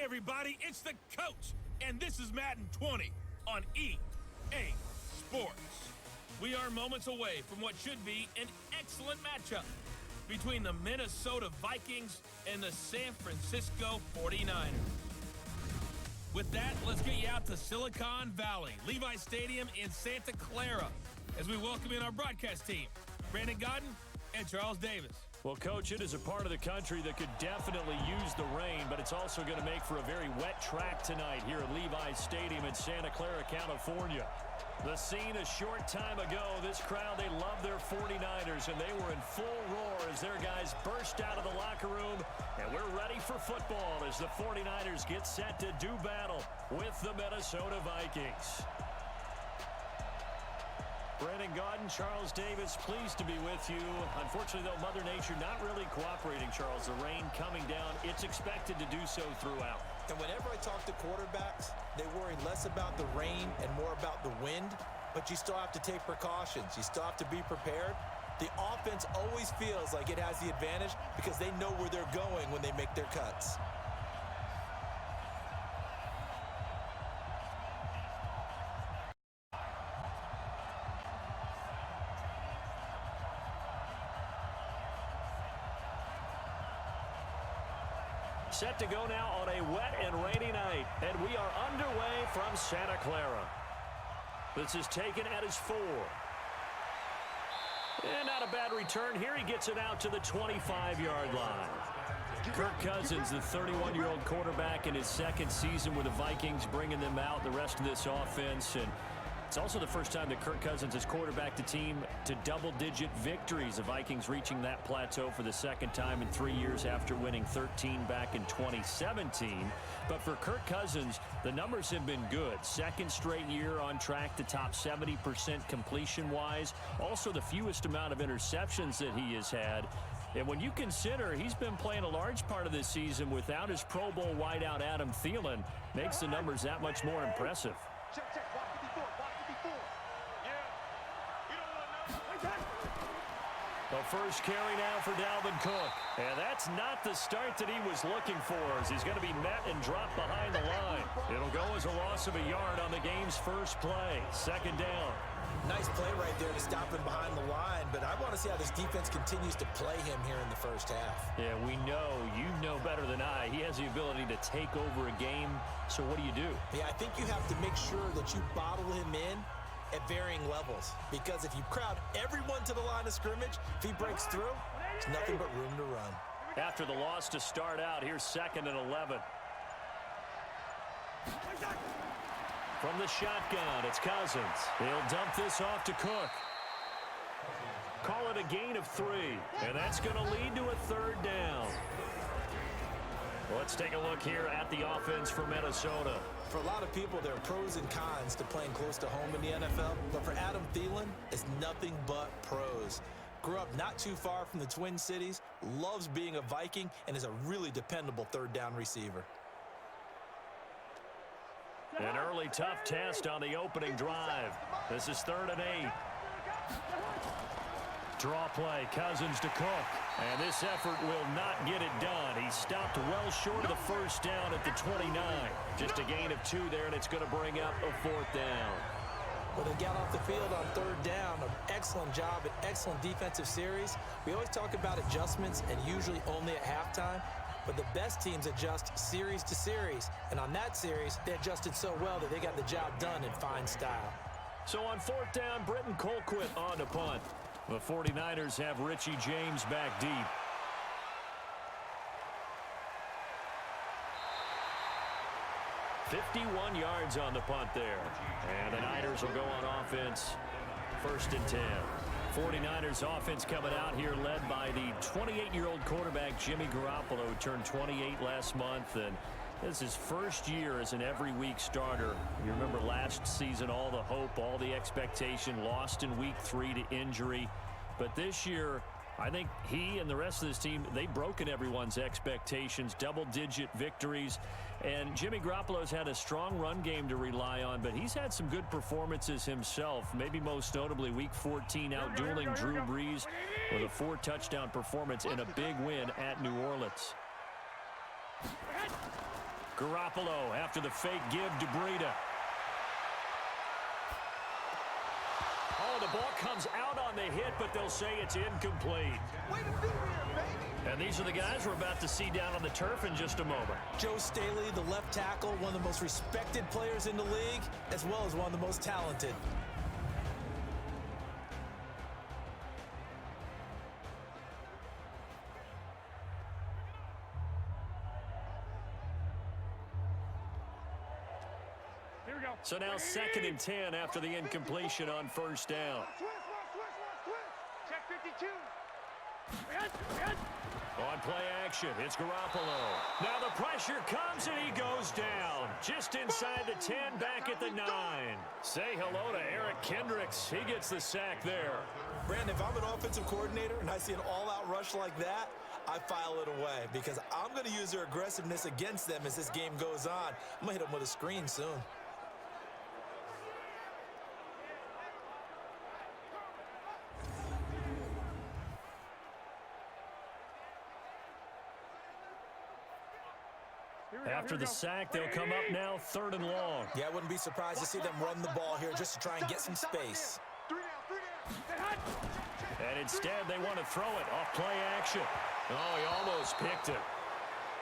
everybody, it's the coach, and this is Madden 20 on EA Sports. We are moments away from what should be an excellent matchup between the Minnesota Vikings and the San Francisco 49ers. With that, let's get you out to Silicon Valley, Levi Stadium in Santa Clara, as we welcome in our broadcast team, Brandon Godden and Charles Davis. Well, Coach, it is a part of the country that could definitely use the rain, but it's also going to make for a very wet track tonight here at Levi Stadium in Santa Clara, California. The scene a short time ago, this crowd, they love their 49ers, and they were in full roar as their guys burst out of the locker room, and we're ready for football as the 49ers get set to do battle with the Minnesota Vikings. Brandon Godden, Charles Davis, pleased to be with you. Unfortunately, though, Mother Nature not really cooperating, Charles. The rain coming down, it's expected to do so throughout. And whenever I talk to quarterbacks, they worry less about the rain and more about the wind, but you still have to take precautions. You still have to be prepared. The offense always feels like it has the advantage because they know where they're going when they make their cuts. Set to go now on a wet and rainy night, and we are underway from Santa Clara. This is taken at his 4. And not a bad return here. He gets it out to the 25-yard line. Kirk Cousins, the 31-year-old quarterback in his second season with the Vikings, bringing them out, the rest of this offense. And it's also the first time that Kirk Cousins has quarterbacked the team to double-digit victories. The Vikings reaching that plateau for the second time in 3 years after winning 13 back in 2017. But for Kirk Cousins, the numbers have been good. Second straight year on track to top 70% completion-wise. Also the fewest amount of interceptions that he has had. And when you consider he's been playing a large part of this season without his Pro Bowl wideout Adam Thielen, makes the numbers that much more impressive. The first carry now for Dalvin Cook. And that's not the start that he was looking for, as he's going to be met and dropped behind the line. It'll go as a loss of a yard on the game's first play. Second down. Nice play right there to stop him behind the line, but I want to see how this defense continues to play him here in the first half. Yeah, we know, you know better than I, he has the ability to take over a game. So what do? Yeah, I think you have to make sure that you bottle him in at varying levels, because if you crowd everyone to the line of scrimmage, if he breaks through, there's nothing but room to run. After the loss to start out, here's 2nd and 11. From the shotgun, it's Cousins. He'll dump this off to Cook. Call it a gain of 3, and that's going to lead to a 3rd down. Let's take a look here at the offense for Minnesota. For a lot of people, there are pros and cons to playing close to home in the NFL, but for Adam Thielen, it's nothing but pros. Grew up not too far from the Twin Cities, loves being a Viking, and is a really dependable 3rd down receiver. An early tough test on the opening drive. This is 3rd and 8. Draw play, Cousins to Cook. And this effort will not get it done. He stopped well short of the first down at the 29. Just a gain of 2 there, and it's going to bring up a 4th down. Well, they got off the field on 3rd down. An excellent job, an excellent defensive series. We always talk about adjustments, and usually only at halftime. But the best teams adjust series to series. And on that series, they adjusted so well that they got the job done in fine style. So on 4th down, Britton Colquitt on to punt. The 49ers have Richie James back deep. "51 yards on the punt there. And the Niners will go on offense. 1st and 10. 49ers offense coming out here led by the 28-year-old quarterback Jimmy Garoppolo, who turned 28 last month. And this is his first year as an every-week starter. You remember last season, all the hope, all the expectation, lost in week 3 to injury. But this year, I think he and the rest of this team, they've broken everyone's expectations, double-digit victories. And Jimmy Garoppolo's had a strong run game to rely on, but he's had some good performances himself, maybe most notably Week 14 outdueling Drew Brees with a 4-touchdown performance in a big win at New Orleans. Garoppolo after the fake give to Breida. Oh, the ball comes out on the hit, but they'll say it's incomplete. Way to be here, baby. And these are the guys we're about to see down on the turf in just a moment. Joe Staley, the left tackle, one of the most respected players in the league, as well as one of the most talented. So now 2nd and 10 after the incompletion on first down. Check 52. On play action, it's Garoppolo. Now the pressure comes and he goes down. Just inside the 10, back at the 9. Say hello to Eric Kendricks. He gets the sack there. Brandon, if I'm an offensive coordinator and I see an all-out rush like that, I file it away because I'm going to use their aggressiveness against them as this game goes on. I'm going to hit them with a screen soon. After the sack, they'll come up now 3rd and long. Yeah, I wouldn't be surprised to see them run the ball here just to try and get some space. And instead, they want to throw it off play action. Oh, he almost picked it.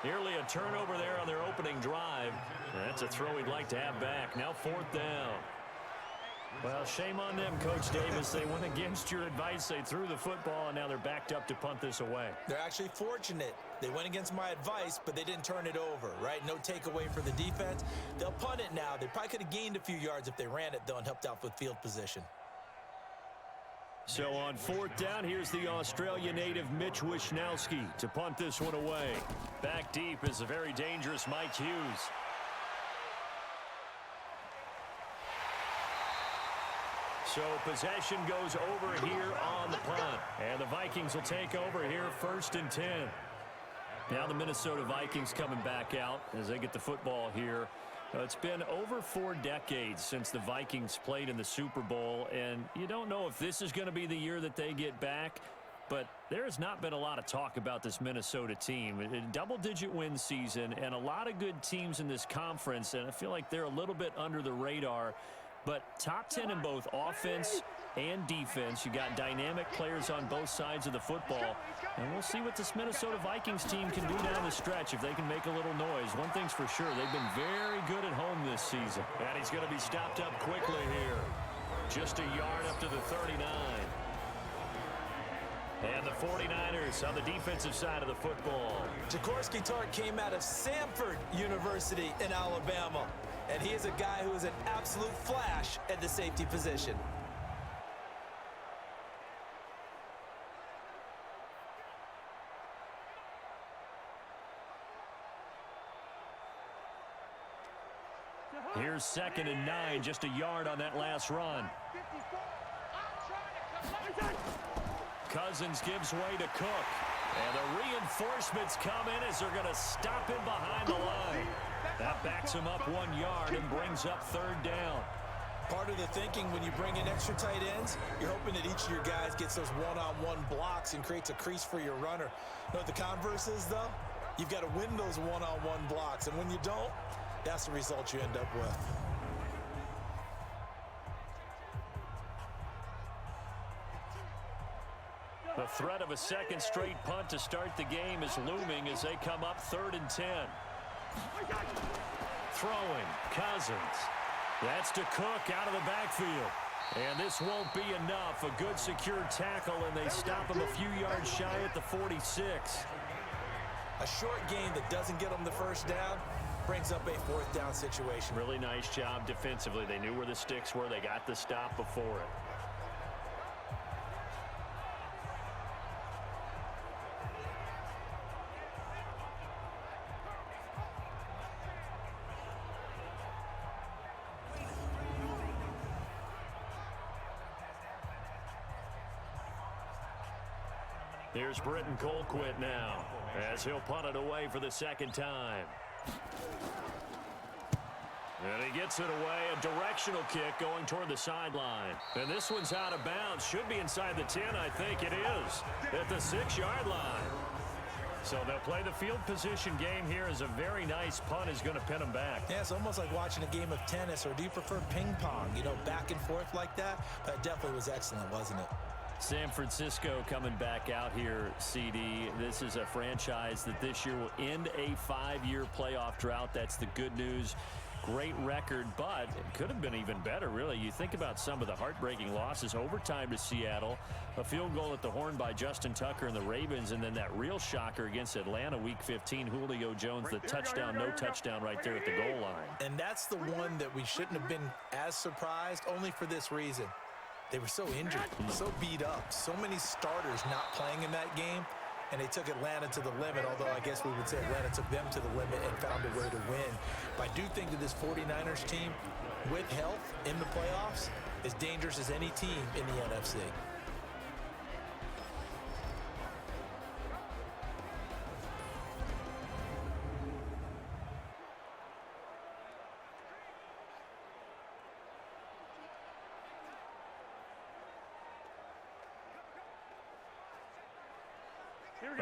Nearly a turnover there on their opening drive. That's a throw he'd like to have back. Now 4th down. Well, shame on them, Coach Davis. They went against your advice. They threw the football, and now they're backed up to punt this away. They're actually fortunate. They went against my advice, but they didn't turn it over, right? No takeaway for the defense. They'll punt it now. They probably could have gained a few yards if they ran it, though, and helped out with field position. So on 4th down, here's the Australia native Mitch Wishnowsky to punt this one away. Back deep is a very dangerous Mike Hughes. So possession goes over here on the punt. And the Vikings will take over here 1st and 10. Now the Minnesota Vikings coming back out as they get the football here. It's been over 4 decades since the Vikings played in the Super Bowl, and you don't know if this is going to be the year that they get back, but there has not been a lot of talk about this Minnesota team. A double-digit win season and a lot of good teams in this conference, and I feel like they're a little bit under the radar. But top 10 in both offense and defense. You got dynamic players on both sides of the football. And we'll see what this Minnesota Vikings team can do down the stretch if they can make a little noise. One thing's for sure, they've been very good at home this season. And he's going to be stopped up quickly here. Just a yard up to the 39. And the 49ers on the defensive side of the football. Jaworski Tartt came out of Samford University in Alabama. And he is a guy who is an absolute flash at the safety position. Here's 2nd and 9, just a yard on that last run. Cousins gives way to Cook. And the reinforcements come in as they're going to stop him behind the line. That backs him up 1 yard and brings up 3rd down. Part of the thinking when you bring in extra tight ends, you're hoping that each of your guys gets those one-on-one blocks and creates a crease for your runner. You know what the converse is, though? You've got to win those one-on-one blocks, and when you don't, that's the result you end up with. The threat of a second straight punt to start the game is looming as they come up 3rd and 10. Throwing, Cousins. That's to Cook out of the backfield. And this won't be enough. A good secure tackle, and they stop him a few yards shy at the 46. A short gain that doesn't get them the first down brings up a 4th down situation. Really nice job defensively. They knew where the sticks were. They got the stop before it. Here's Britton Colquitt now as he'll punt it away for the 2nd time. And he gets it away, a directional kick going toward the sideline. And this one's out of bounds. Should be inside the 10, I think it is, at the 6-yard line. So they'll play the field position game here as a very nice punt is going to pin them back. Yeah, it's almost like watching a game of tennis, or do you prefer ping pong? You know, back and forth like that? That definitely was excellent, wasn't it? San Francisco coming back out here, CD. This is a franchise that this year will end a 5-year playoff drought. That's the good news. Great record, but it could have been even better, really. You think about some of the heartbreaking losses. Overtime to Seattle, a field goal at the horn by Justin Tucker and the Ravens, and then that real shocker against Atlanta Week 15, Julio Jones, the touchdown, no touchdown right there at the goal line. And that's the one that we shouldn't have been as surprised, only for this reason. They were so injured, so beat up, so many starters not playing in that game, and they took Atlanta to the limit, although I guess we would say Atlanta took them to the limit and found a way to win. But I do think that this 49ers team, with health in the playoffs, is dangerous as any team in the NFC.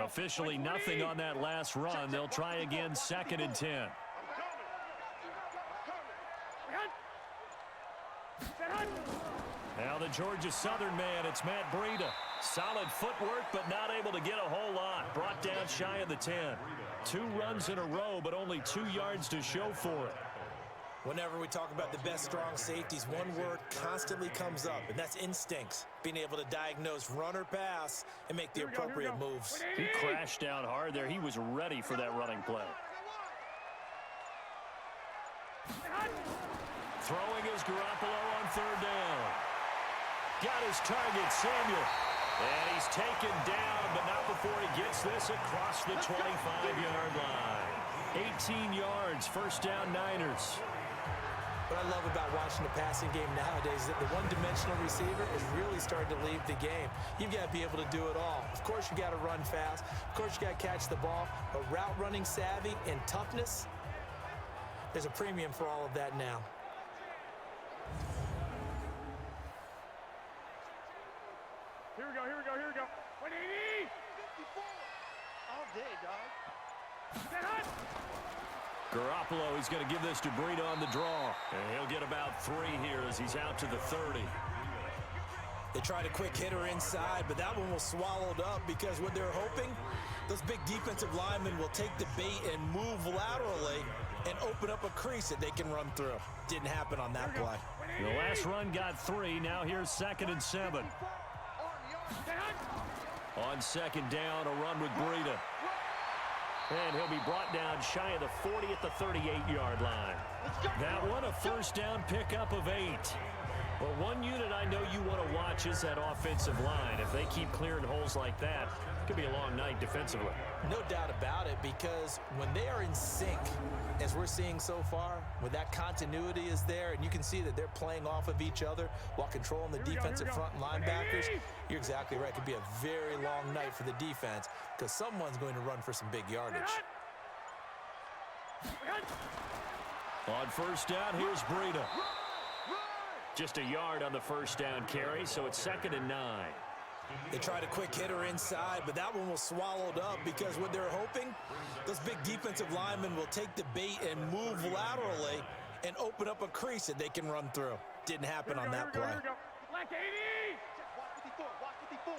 Officially nothing on that last run. They'll try again, 2nd and 10. Now the Georgia Southern man, it's Matt Breida. Solid footwork, but not able to get a whole lot. Brought down shy of the 10. 2 runs in a row, but only 2 yards to show for it. Whenever we talk about the best strong safeties, one word constantly comes up, and that's instincts. Being able to diagnose run or pass and make the appropriate moves. He crashed down hard there. He was ready for that running play. Throwing is Garoppolo on 3rd down. Got his target, Samuel. And he's taken down, but not before he gets this across the 25-yard line. 18 yards, 1st down, Niners. What I love about watching the passing game nowadays is that the one-dimensional receiver is really starting to leave the game. You've got to be able to do it all. Of course, you got to run fast. Of course, you got to catch the ball. But route running savvy and toughness, there's a premium for all of that now. Here we go, here we go, here we go. 180! 54! All day, dog. Get hot! Garoppolo, he's going to give this to Breida on the draw. And he'll get about 3 here as he's out to the 30. They tried a quick hitter inside, but that one was swallowed up because what they're hoping, those big defensive linemen will take the bait and move laterally and open up a crease that they can run through. Didn't happen on that play. The last run got 3. Now here's 2nd and 7. On 2nd down, a run with Breida. And he'll be brought down shy of the 40 at the 38-yard line. That one, a 1st down pickup of 8. But one unit I know you want to watch is that offensive line. If they keep clearing holes like that, it could be a long night defensively. No doubt about it, because when they are in sync, as we're seeing so far, when that continuity is there, and you can see that they're playing off of each other while controlling the defensive front linebackers, you're exactly right. It could be a very long night for the defense because someone's going to run for some big yardage. On 1st down, here's Breida. Just a yard on the 1st down carry, so it's 2nd and 9. They tried a quick hitter inside, but that one was swallowed up because what they're hoping, those big defensive linemen will take the bait and move laterally and open up a crease that they can run through. Didn't happen on that play. Black 80! Watch 54, watch 54.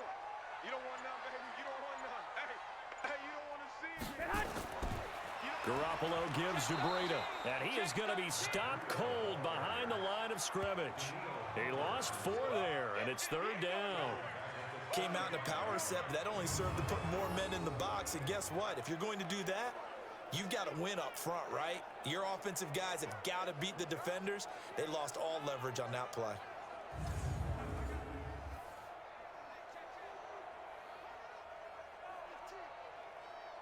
You don't want none, baby. You don't want none. Hey, you don't want to see it. Garoppolo gives to Breida, and he is going to be stopped cold behind the line of scrimmage. He lost 4 there, and it's 3rd down. Came out in a power set, but that only served to put more men in the box. And guess what? If you're going to do that, you've got to win up front, right? Your offensive guys have got to beat the defenders. They lost all leverage on that play.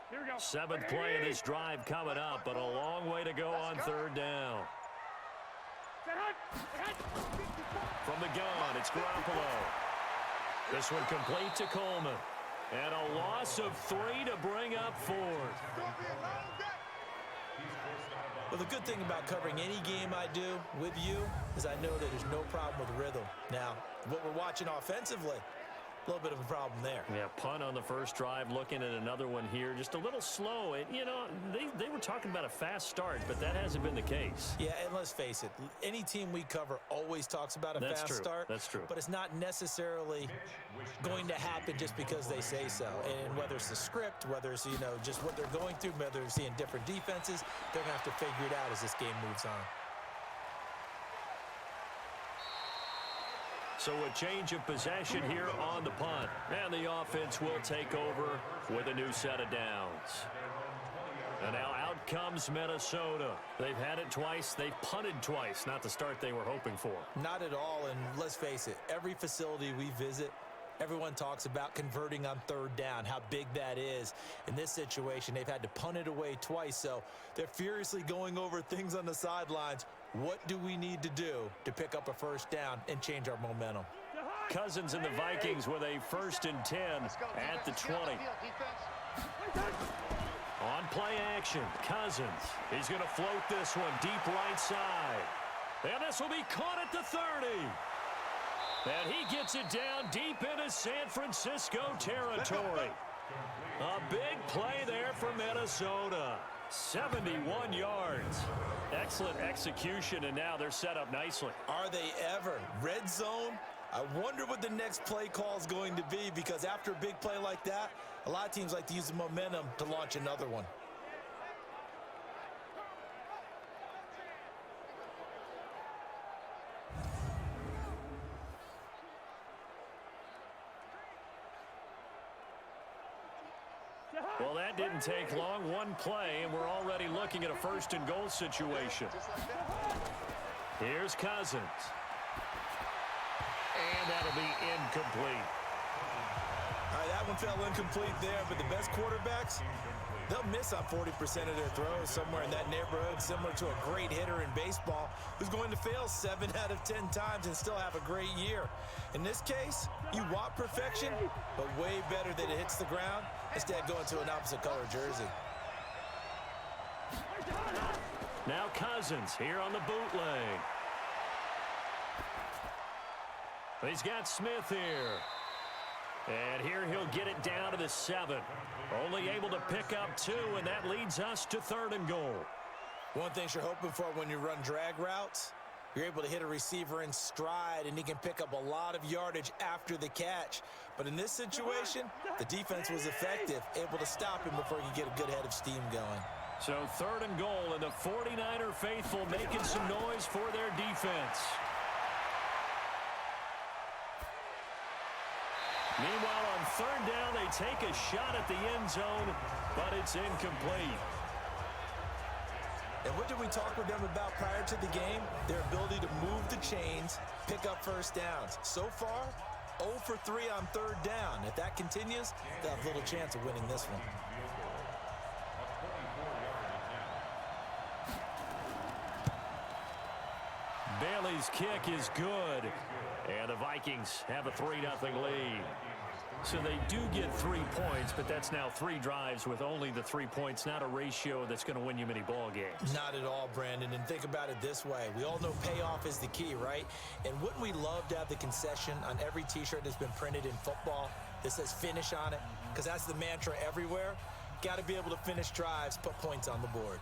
Here we go. 7th play of this drive coming up, but a long way to go on 3rd down. From the gun, it's Garoppolo. This one complete to Coleman. And a loss of 3 to bring up 4th. Well, the good thing about covering any game I do with you is I know that there's no problem with rhythm. Now, what we're watching offensively, A little bit of a problem there. Yeah, punt on the first drive, looking at another one here. Just a little slow. You know, they were talking about a fast start, but that hasn't been the case. Yeah, and let's face it, any team we cover always talks about a fast start. That's true. But it's not necessarily going to happen just because they say so. And whether it's the script, whether it's, you know, just what they're going through, whether they're seeing different defenses, they're going to have to figure it out as this game moves on. So a change of possession here on the punt. And the offense will take over with a new set of downs. And now out comes Minnesota. They've had it twice. They've punted twice. Not the start they were hoping for. Not at all. And let's face it, every facility we visit, everyone talks about converting on third down, how big that is. In this situation, they've had to punt it away twice. So they're furiously going over things on the sidelines. What do we need to do to pick up a first down and change our momentum? Cousins and the Vikings with a 1st and 10 at the 20. On play action, Cousins. He's going to float this one deep right side. And this will be caught at the 30. And he gets it down deep into San Francisco territory. A big play there for Minnesota. 71 yards. Excellent execution, and now they're set up nicely. Are they ever? Red zone? I wonder what the next play call is going to be, because after a big play like that, a lot of teams like to use the momentum to launch another one. Well, that didn't take long. One play, and we're already looking at a 1st and goal situation. Here's Cousins. And that'll be incomplete. All right, that one fell incomplete there, but the best quarterbacks, they'll miss on 40% of their throws, somewhere in that neighborhood, similar to a great hitter in baseball who's going to fail 7 out of 10 times and still have a great year. In this case, you want perfection, but way better that it hits the ground instead of going to an opposite color jersey. Now Cousins here on the bootleg. He's got Smith here. And here he'll get it down to the 7. Only able to pick up 2, and that leads us to 3rd and goal. One thing you're hoping for when you run drag routes, you're able to hit a receiver in stride, and he can pick up a lot of yardage after the catch. But in this situation, the defense was effective, able to stop him before he could get a good head of steam going. So 3rd and goal, and the 49er faithful making some noise for their defense. Meanwhile, on 3rd down, they take a shot at the end zone, but it's incomplete. And what did we talk with them about prior to the game? Their ability to move the chains, pick up first downs. So far, 0 for 3 on 3rd down. If that continues, they'll have little chance of winning this one. Bailey's kick is good. And the Vikings have a 3-0 lead. So they do get 3 points, but that's now 3 drives with only the 3 points, not a ratio that's going to win you many ball games. Not at all, Brandon. And think about it this way. We all know payoff is the key, right? And wouldn't we love to have the concession on every T-shirt that's been printed in football that says finish on it? Because that's the mantra everywhere. Got to be able to finish drives, put points on the board.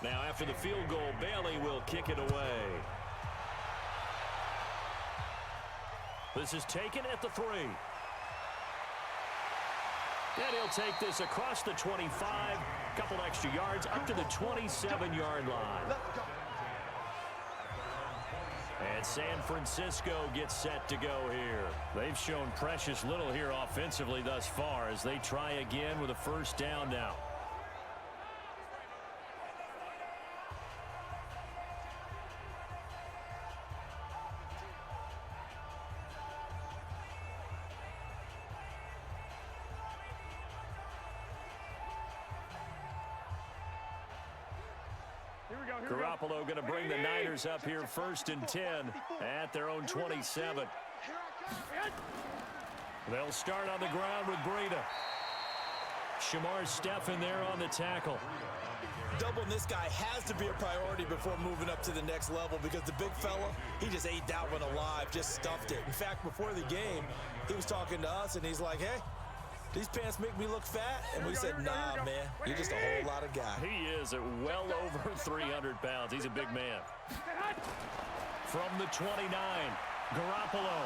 Now, after the field goal, Bailey will kick it away. This is taken at the 3. And he'll take this across the 25, couple extra yards, up to the 27-yard line. And San Francisco gets set to go here. They've shown precious little here offensively thus far as they try again with a 1st down now. Garoppolo going to bring the Niners up here 1st and 10 at their own 27. They'll start on the ground with Breida. Shamar Stephen there on the tackle. Doubling this guy has to be a priority before moving up to the next level because the big fella, he just ate that one alive, just stuffed it. In fact, before the game, he was talking to us, and he's like, hey, these pants make me look fat. And we said, nah, man, you're just a whole lot of guy. He is at well over 300 pounds. He's a big man. From the 29, Garoppolo.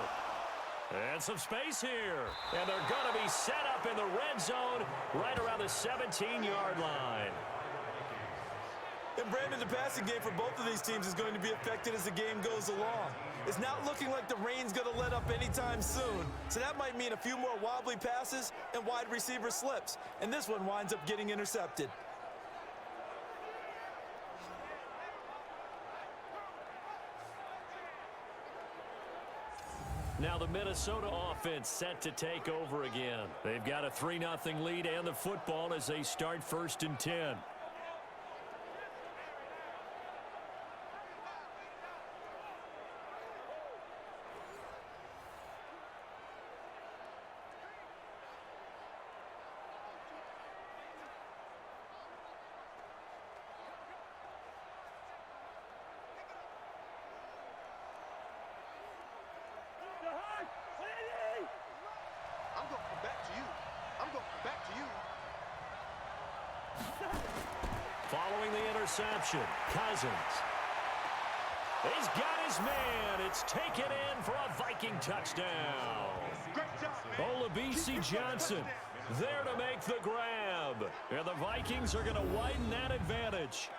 And some space here. And they're going to be set up in the red zone right around the 17-yard line. And Brandon, the passing game for both of these teams is going to be affected as the game goes along. It's not looking like the rain's going to let up anytime soon. So that might mean a few more wobbly passes and wide receiver slips. And this one winds up getting intercepted. Now the Minnesota offense set to take over again. They've got a 3-0 lead and the football as they start 1st and 10. I'm going to come back to you. I'm going to come back to you. Following the interception, Cousins. He's got his man. It's taken in for a Viking touchdown. Great job, man. Olabisi Johnson there to make the grab. And the Vikings are going to widen that advantage.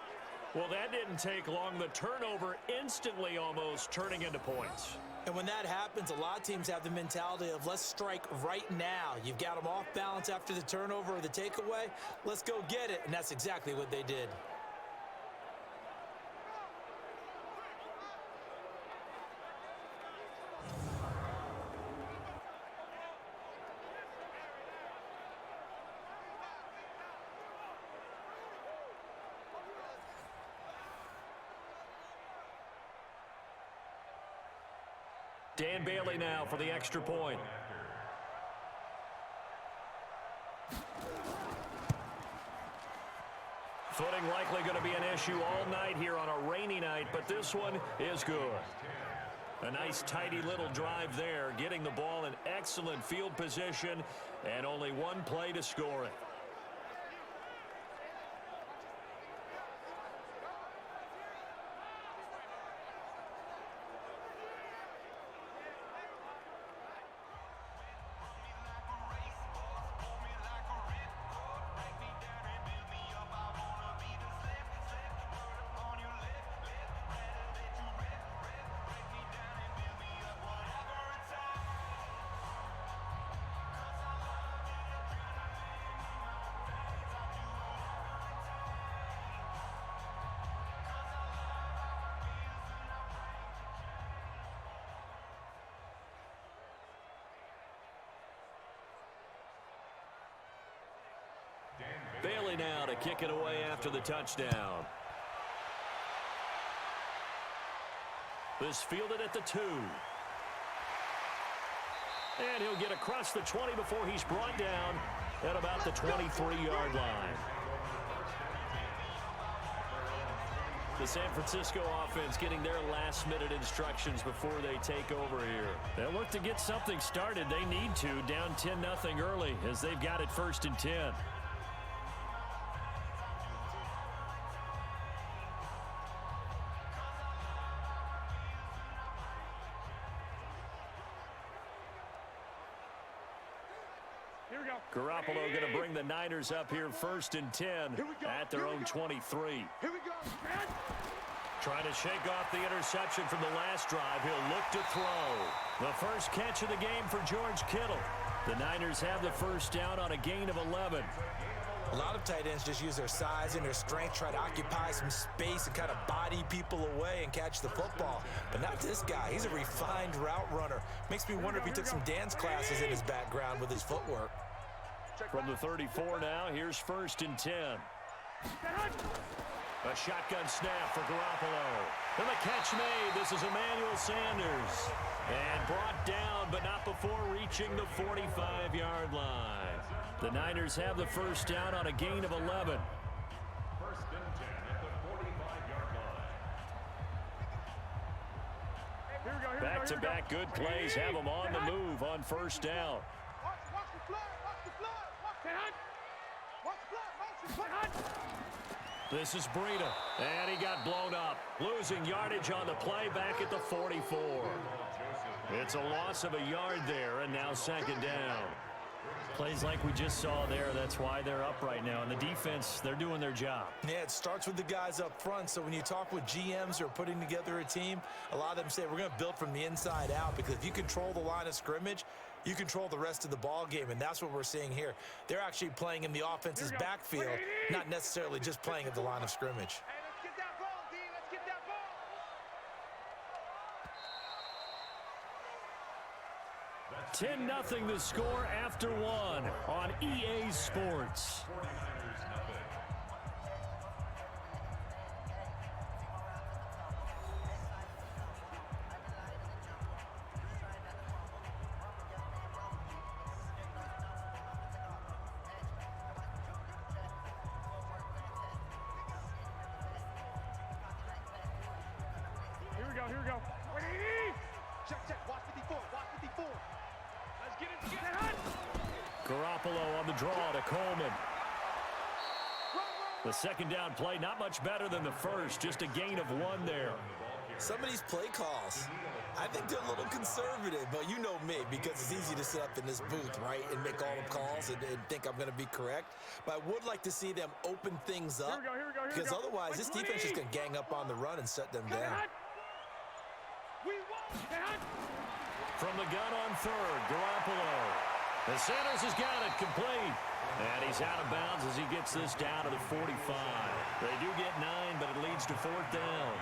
Well, that didn't take long. The turnover instantly almost turning into points. And when that happens, a lot of teams have the mentality of let's strike right now. You've got them off balance after the turnover or the takeaway. Let's go get it. And that's exactly what they did. Dan Bailey now for the extra point. Footing likely going to be an issue all night here on a rainy night, but this one is good. A nice tidy little drive there, getting the ball in excellent field position, and only one play to score it. Bailey now to kick it away after the touchdown. This fielded at the 2. And he'll get across the 20 before he's brought down at about the 23-yard line. The San Francisco offense getting their last-minute instructions before they take over here. They'll look to get something started. They need to, down 10-0 early as they've got it 1st and 10. Garoppolo going to bring the Niners up here 1st and 10 at their own 23. Here we go. Trying to shake off the interception from the last drive. He'll look to throw. The first catch of the game for George Kittle. The Niners have the first down on a gain of 11. A lot of tight ends just use their size and their strength, try to occupy some space and kind of body people away and catch the football. But not this guy. He's a refined route runner. Makes me wonder if he took some dance classes in his background with his footwork. From the 34 now, here's 1st and 10. A shotgun snap for Garoppolo. And the catch made. This is Emmanuel Sanders. And brought down, but not before reaching the 45-yard line. The Niners have the first down on a gain of 11. First and 10 at the 45-yard line. Back-to-back good plays have them on the move on first down. Watch the flood. Watch the flood. Watch the hunt. Watch the flood. Watch the flood. This is Breida, and he got blown up. Losing yardage on the play back at the 44. It's a loss of a yard there, and now second down. Plays like we just saw there, that's why they're up right now. And the defense, they're doing their job. Yeah, it starts with the guys up front. So when you talk with GMs who are putting together a team, a lot of them say we're going to build from the inside out, because if you control the line of scrimmage, you control the rest of the ball game, and that's what we're seeing here. They're actually playing in the offense's backfield, not necessarily just playing at the line of scrimmage. Hey, let's get that ball, D. Let's get that ball. 10-0 the score after one on EA Sports. Here we go. Check. Watch 54. Watch 54. Let's get it. Garoppolo on the draw to Coleman. The second down play, not much better than the first, just a gain of one there. Some of these play calls, I think they're a little conservative, but you know me, because it's easy to sit up in this booth, right, and make all the calls and think I'm going to be correct. But I would like to see them open things up, because otherwise this defense is going to gang up on the run and shut them down. From the gun on third, Garoppolo. And Sanders has got it complete. And he's out of bounds as he gets this down to the 45. They do get 9, but it leads to fourth down.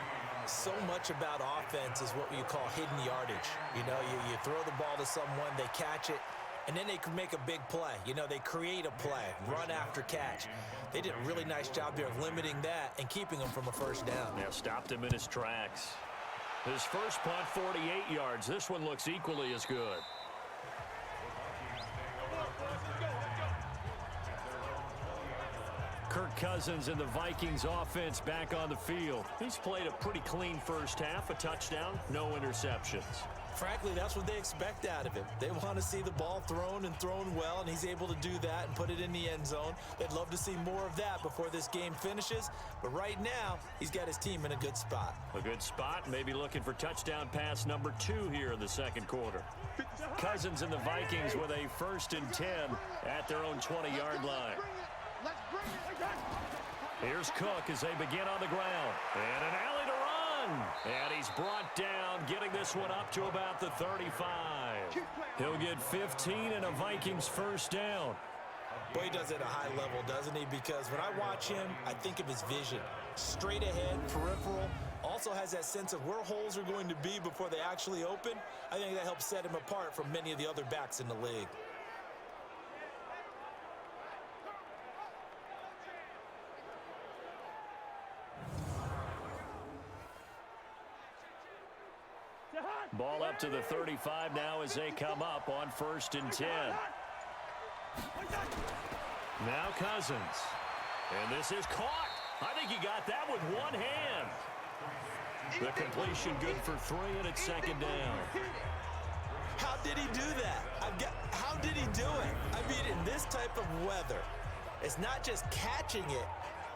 So much about offense is what you call hidden yardage. You know, you throw the ball to someone, they catch it, and then they can make a big play. You know, they create a play, run after catch. They did a really nice job there of limiting that and keeping them from a first down. Yeah, stopped him in his tracks. His first punt, 48 yards. This one looks equally as good. Kirk Cousins and the Vikings offense back on the field. He's played a pretty clean first half, a touchdown, no interceptions. Frankly, that's what they expect out of him. They want to see the ball thrown and thrown well, and he's able to do that and put it in the end zone. They'd love to see more of that before this game finishes, but right now, he's got his team in a good spot. A good spot, maybe looking for touchdown pass number 2 here in the second quarter. Cousins and the Vikings with a 1st and 10 at their own 20-yard line. Here's Cook as they begin on the ground. And an alley to run. And he's brought down, getting this one up to about the 35. He'll get 15 and a Vikings first down. Boy, he does it at a high level, doesn't he? Because when I watch him, I think of his vision. Straight ahead, peripheral. Also has that sense of where holes are going to be before they actually open. I think that helps set him apart from many of the other backs in the league. Ball up to the 35 now as they come up on 1st and 10. Now Cousins. And this is caught. I think he got that with one hand. The completion good for 3, and it's second down. How did he do that? How did he do it? I mean, in this type of weather, it's not just catching it,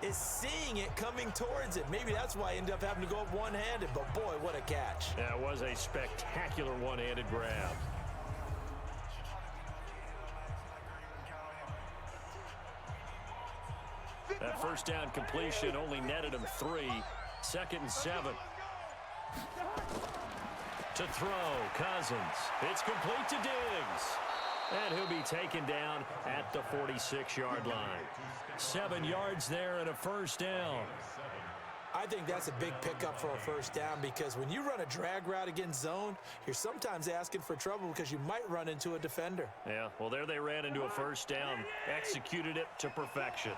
it's seeing it coming towards it. Maybe that's why he ended up having to go up one-handed, but boy, what a catch. Yeah, it was a spectacular one-handed grab. That first down completion only netted him 3. 2nd and 7. To throw, Cousins. It's complete to Diggs. And he'll be taken down at the 46-yard line. 7 yards there and a first down. I think that's a big pickup for a first down, because when you run a drag route against zone, you're sometimes asking for trouble because you might run into a defender. Yeah, well, there they ran into a first down. Executed it to perfection.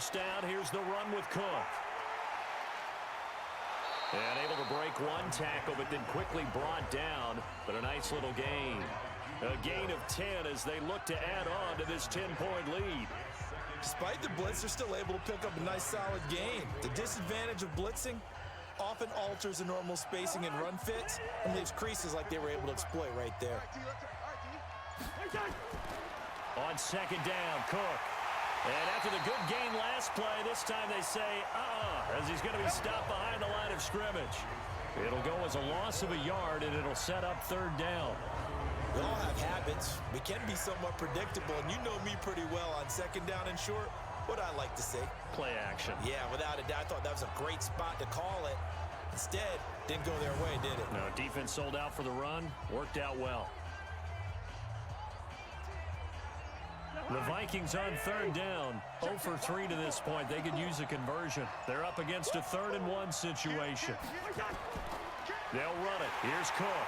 first down. Here's the run with Cook. And able to break one tackle, but then quickly brought down. But a nice little gain. A gain of 10 as they look to add on to this 10-point lead. Despite the blitz, they're still able to pick up a nice, solid gain. The disadvantage of blitzing often alters the normal spacing and run fits and leaves creases like they were able to exploit right there. On second down, Cook. And after the good gain last play, this time they say, as he's going to be stopped behind the line of scrimmage. It'll go as a loss of a yard, and it'll set up third down. We all have habits. We can be somewhat predictable, and you know me pretty well on second down and short. What I like to say? Play action. Yeah, without a doubt. I thought that was a great spot to call it. Instead, didn't go their way, did it? No, defense sold out for the run. Worked out well. The Vikings on third down. 0 for 3 to this point. They could use a conversion. They're up against a 3rd-and-1 situation. They'll run it. Here's Cook.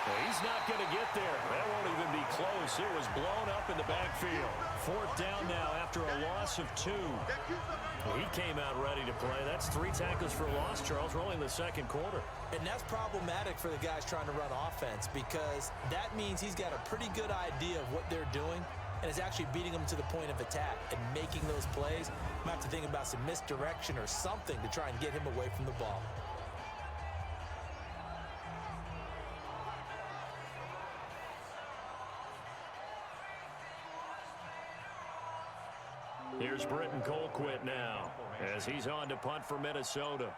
Well, he's not going to get there. That won't even be close. It was blown up in the backfield. 4th down now after a loss of 2. Well, he came out ready to play. That's 3 tackles for a loss, Charles. We're only in the second quarter. And that's problematic for the guys trying to run offense because that means he's got a pretty good idea of what they're doing and is actually beating them to the point of attack and making those plays. Might have to think about some misdirection or something to try and get him away from the ball. Here's Britton Colquitt now as he's on to punt for Minnesota.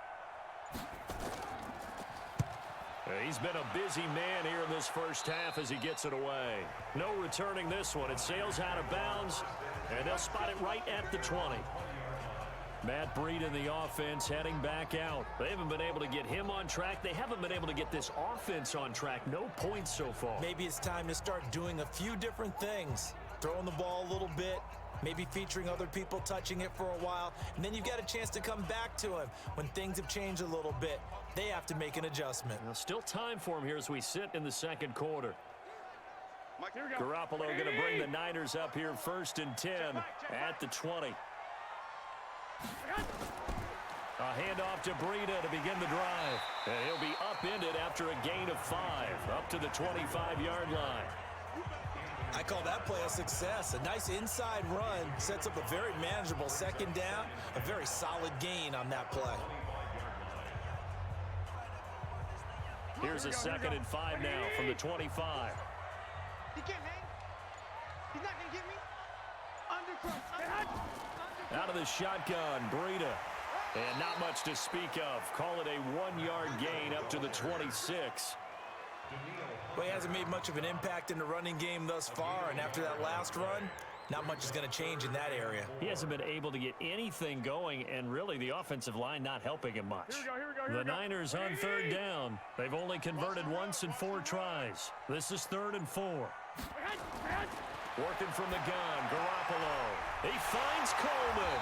He's been a busy man here in this first half as he gets it away. No returning this one. It sails out of bounds, and they'll spot it right at the 20. Matt Breed in the offense heading back out. They haven't been able to get him on track. They haven't been able to get this offense on track. No points so far. Maybe it's time to start doing a few different things. Throwing the ball a little bit, maybe featuring other people touching it for a while, and then you've got a chance to come back to him when things have changed a little bit. They have to make an adjustment. Now, still time for him here as we sit in the second quarter. Garoppolo going to bring the Niners up here 1st and 10 at the 20. A handoff to Breida to begin the drive. And he'll be upended after a gain of 5 up to the 25-yard line. I call that play a success. A nice inside run sets up a very manageable second down. A very solid gain on that play. Here's a 2nd and 5 now from the 25. He can't hang. He's not going to get me. Out of the shotgun, Breida. And not much to speak of. Call it a 1-yard gain up to the 26. Well, he hasn't made much of an impact in the running game thus far, and after that last run, not much is going to change in that area. He hasn't been able to get anything going, and really the offensive line not helping him much. The Niners on third down. They've only converted once in 4 tries. This is 3rd and 4. Working from the gun, Garoppolo. He finds Coleman.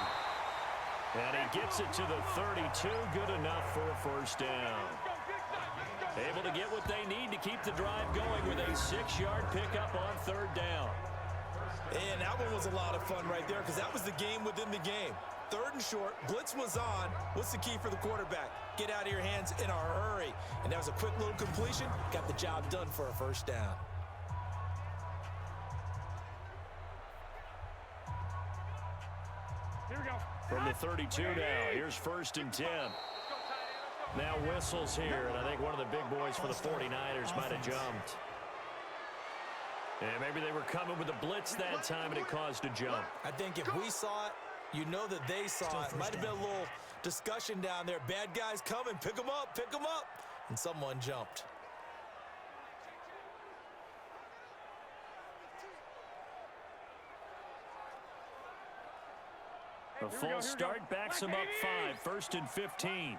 And he gets it to the 32. Good enough for a first down. Able to get what they need to keep the drive going with a 6-yard pickup on 3rd down. And that one was a lot of fun right there because that was the game within the game. 3rd and short, blitz was on. What's the key for the quarterback? Get out of your hands in a hurry. And that was a quick little completion. Got the job done for a first down. Here we go. From the 32 now, here's 1st and 10. Now whistles here, and I think one of the big boys for the 49ers might have jumped. And maybe they were coming with a blitz that time, and it caused a jump. I think if we saw it, you know that they saw it. Might have been a little discussion down there. Bad guys coming, pick them up, pick them up. And someone jumped. A false start backs him up 5, 1st and 15.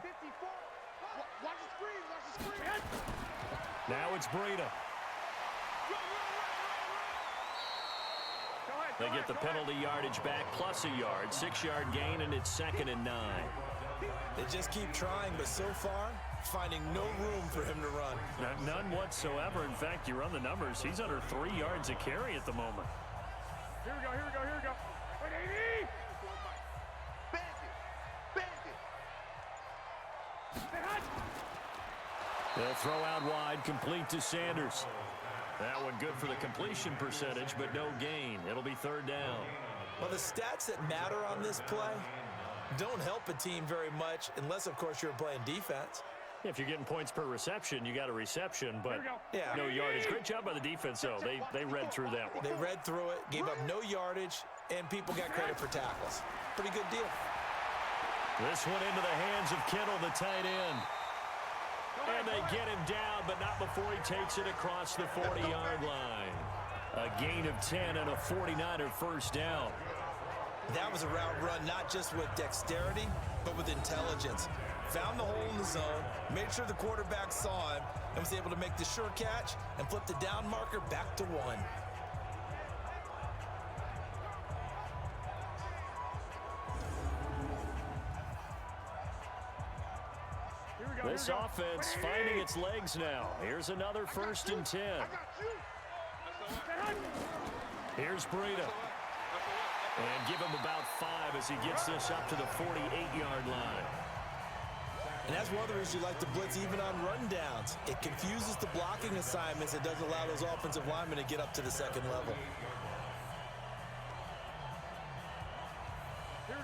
Watch the screen, watch the screen. Now it's Breida. They get the penalty yardage back plus a yard, 6-yard gain, and it's 2nd and 9. They just keep trying, but so far, finding no room for him to run. None whatsoever. In fact, you run the numbers. He's under 3 yards a carry at the moment. Here we go, here we go, here we go. They'll throw out wide, complete to Sanders. That one good for the completion percentage, but no gain. It'll be third down. Well, the stats that matter on this play don't help a team very much unless, of course, you're playing defense. If you're getting points per reception, you got a reception, but Yeah. no yardage. Great job by the defense, though. They read through that one. They read through it, gave up no yardage, and people got credit for tackles. Pretty good deal. This one into the hands of Kittle, the tight end. And they get him down, but not before he takes it across the 40-yard line. A gain of 10 and a 49er first down. That was a route run not just with dexterity, but with intelligence. Found the hole in the zone, made sure the quarterback saw him, and was able to make the sure catch and flip the down marker back to 1. This offense finding its legs now. Here's another 1st and 10. Here's Breida. And give him about 5 as he gets this up to the 48-yard line. And that's one of the reasons you like to blitz even on rundowns. It confuses the blocking assignments. It doesn't allow those offensive linemen to get up to the second level.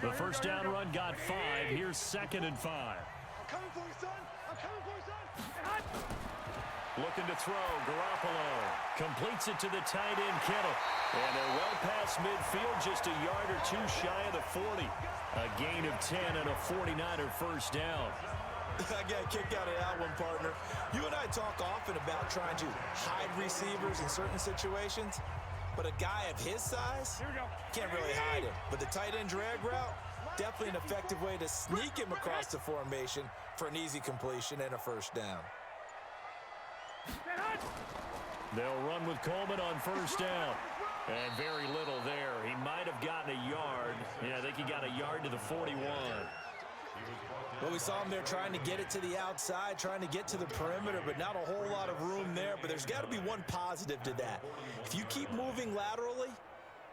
The first down run got 5. Here's 2nd and 5. I'm coming for you, son. I'm coming for you, son. Looking to throw, Garoppolo completes it to the tight end, Kittle. And they're well past midfield, just a yard or two shy of the 40. A gain of 10 and a 49er first down. I got a kick out of that one, partner. You and I talk often about trying to hide receivers in certain situations, but a guy of his size can't really hide him. But the tight end drag route, definitely an effective way to sneak him across the formation for an easy completion and a first down. They'll run with Coleman on first down. And very little there. He might have gotten a yard. Yeah, I think he got a yard to the 41. Well, we saw him there trying to get it to the outside, trying to get to the perimeter, but not a whole lot of room there. But there's got to be one positive to that. If you keep moving laterally,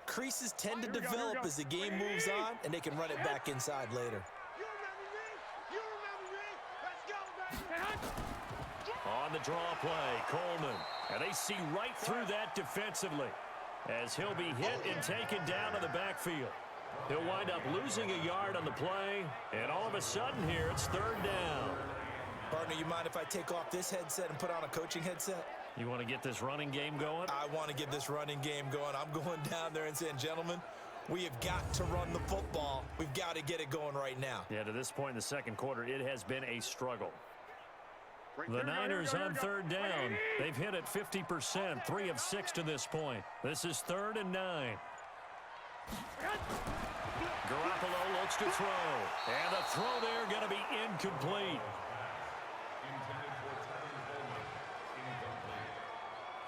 creases tend to develop as the game moves on, and they can run it back inside later. You remember me? You remember me? Let's go, baby. On the draw play, Coleman. And they see right through that defensively as he'll be hit and taken down in the backfield. He'll wind up losing a yard on the play, and all of a sudden here, it's third down. Partner, you mind if I take off this headset and put on a coaching headset? You want to get this running game going? I want to get this running game going. I'm going down there and saying, gentlemen, we have got to run the football. We've got to get it going right now. Yeah, to this point in the second quarter, it has been a struggle. The Niners on third down. They've hit it 50%, 3 of 6 to this point. This is 3rd and 9. Garoppolo looks to throw. And the throw there going to be incomplete.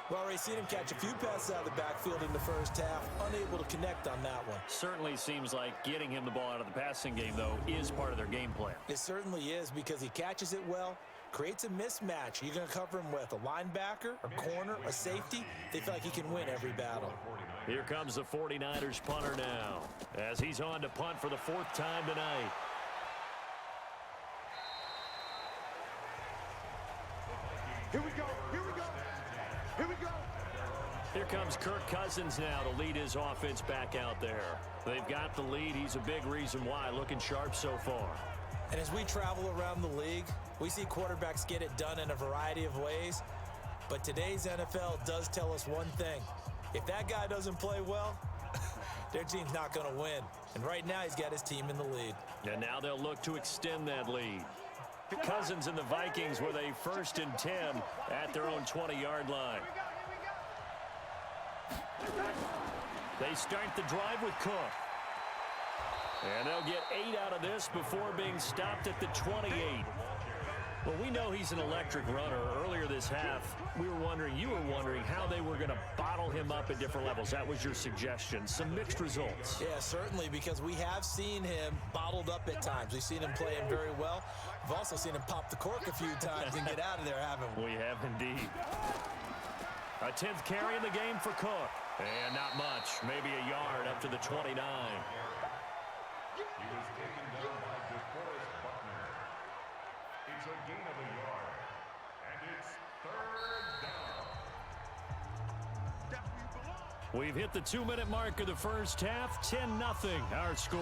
Well, already seen him catch a few passes out of the backfield in the first half. Unable to connect on that one. Certainly seems like getting him the ball out of the passing game, though, is part of their game plan. It certainly is because he catches it well, creates a mismatch. You're going to cover him with a linebacker, a corner, a safety. They feel like he can win every battle. Here comes the 49ers punter now as he's on to punt for the 4th time tonight. Here we go. Here we go. Here we go. Here comes Kirk Cousins now to lead his offense back out there. They've got the lead. He's a big reason why. Looking sharp so far. And as we travel around the league, we see quarterbacks get it done in a variety of ways. But today's NFL does tell us one thing. If that guy doesn't play well, their team's not going to win. And right now, he's got his team in the lead. And now they'll look to extend that lead. Cousins and the Vikings with a 1st and 10 at their own 20-yard line. They start the drive with Cook. And they'll get 8 out of this before being stopped at the 28. Well, we know he's an electric runner. Earlier this half, you were wondering how they were going to bottle him up at different levels. That was your suggestion. Some mixed results. Yeah, certainly, because we have seen him bottled up at times. We've seen him playing very well. We've also seen him pop the cork a few times and get out of there, haven't we? We have indeed. A 10th carry in the game for Cook. And not much. Maybe a yard up to the 29. He was taken down by DeForest Buckner. It's a gain of a yard. it's third down. We've hit the 2-minute mark of the first half. 10-0 our score.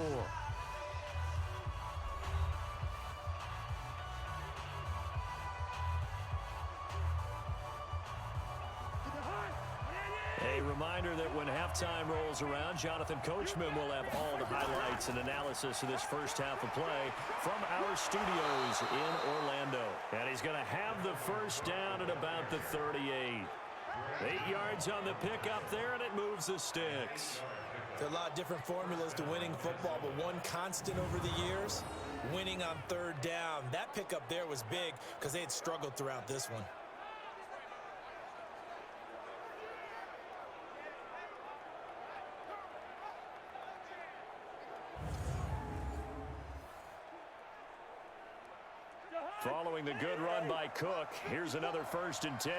A reminder that when halftime rolls around, Jonathan Coachman will have all the highlights and analysis of this first half of play from our studios in Orlando. And he's going to have the first down at about the 38. 8 yards on the pickup there, and it moves the sticks. There are a lot of different formulas to winning football, but one constant over the years, winning on third down. That pickup there was big because they had struggled throughout this one. Following the good run by Cook, here's another 1st and 10.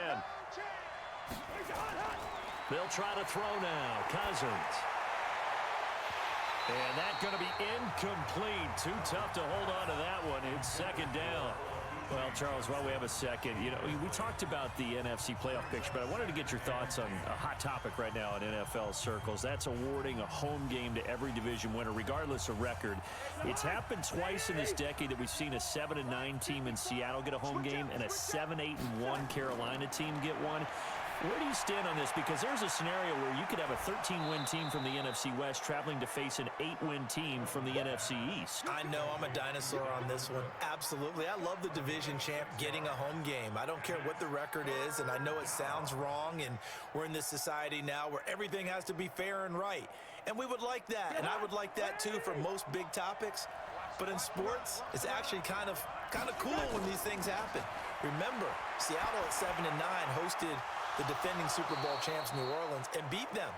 They'll try to throw now. Cousins. And that's going to be incomplete. Too tough to hold on to that one. It's 2nd down. Well, Charles, while we have a second, we talked about the NFC playoff picture, but I wanted to get your thoughts on a hot topic right now in NFL circles. That's awarding a home game to every division winner, regardless of record. It's happened twice in this decade that we've seen a 7-9 team in Seattle get a home game and a 7-8-1 Carolina team get one. Where do you stand on this? Because there's a scenario where you could have a 13-win team from the NFC West traveling to face an 8-win team from the NFC East. I know I'm a dinosaur on this one. Absolutely. I love the division champ getting a home game. I don't care what the record is, and I know it sounds wrong, and we're in this society now where everything has to be fair and right. And we would like that, and I would like that too for most big topics. But in sports, it's actually kind of cool when these things happen. Remember, Seattle at 7-9 hosted the defending Super Bowl champs New Orleans and beat them.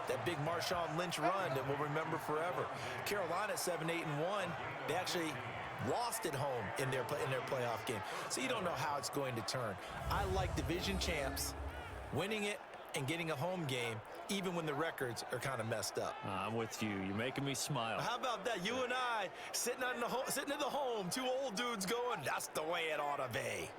That big Marshawn Lynch run that we'll remember forever. Carolina at 7-8-1, they actually lost at home in their playoff game. So you don't know how it's going to turn. I like division champs winning it and getting a home game, even when the records are kind of messed up. I'm with you. You're making me smile. How about that? You and I sitting at the home, two old dudes going, that's the way it ought to be.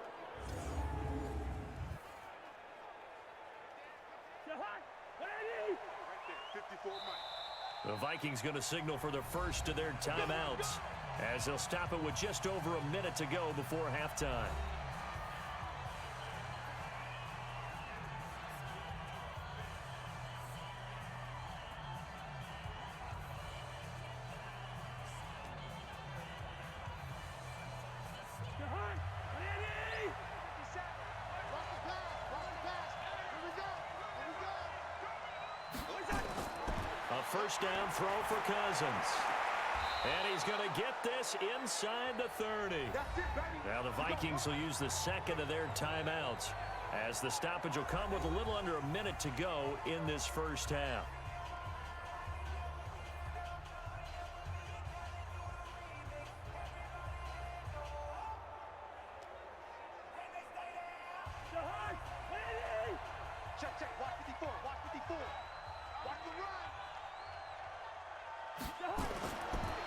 The Vikings going to signal for the first of their timeouts as they'll stop it with just over a minute to go before halftime. First down throw for Cousins. And he's going to get this inside the 30. Now the Vikings will use the second of their timeouts as the stoppage will come with a little under a minute to go in this first half. Check. Watch 54. Watch 54. Watch the run.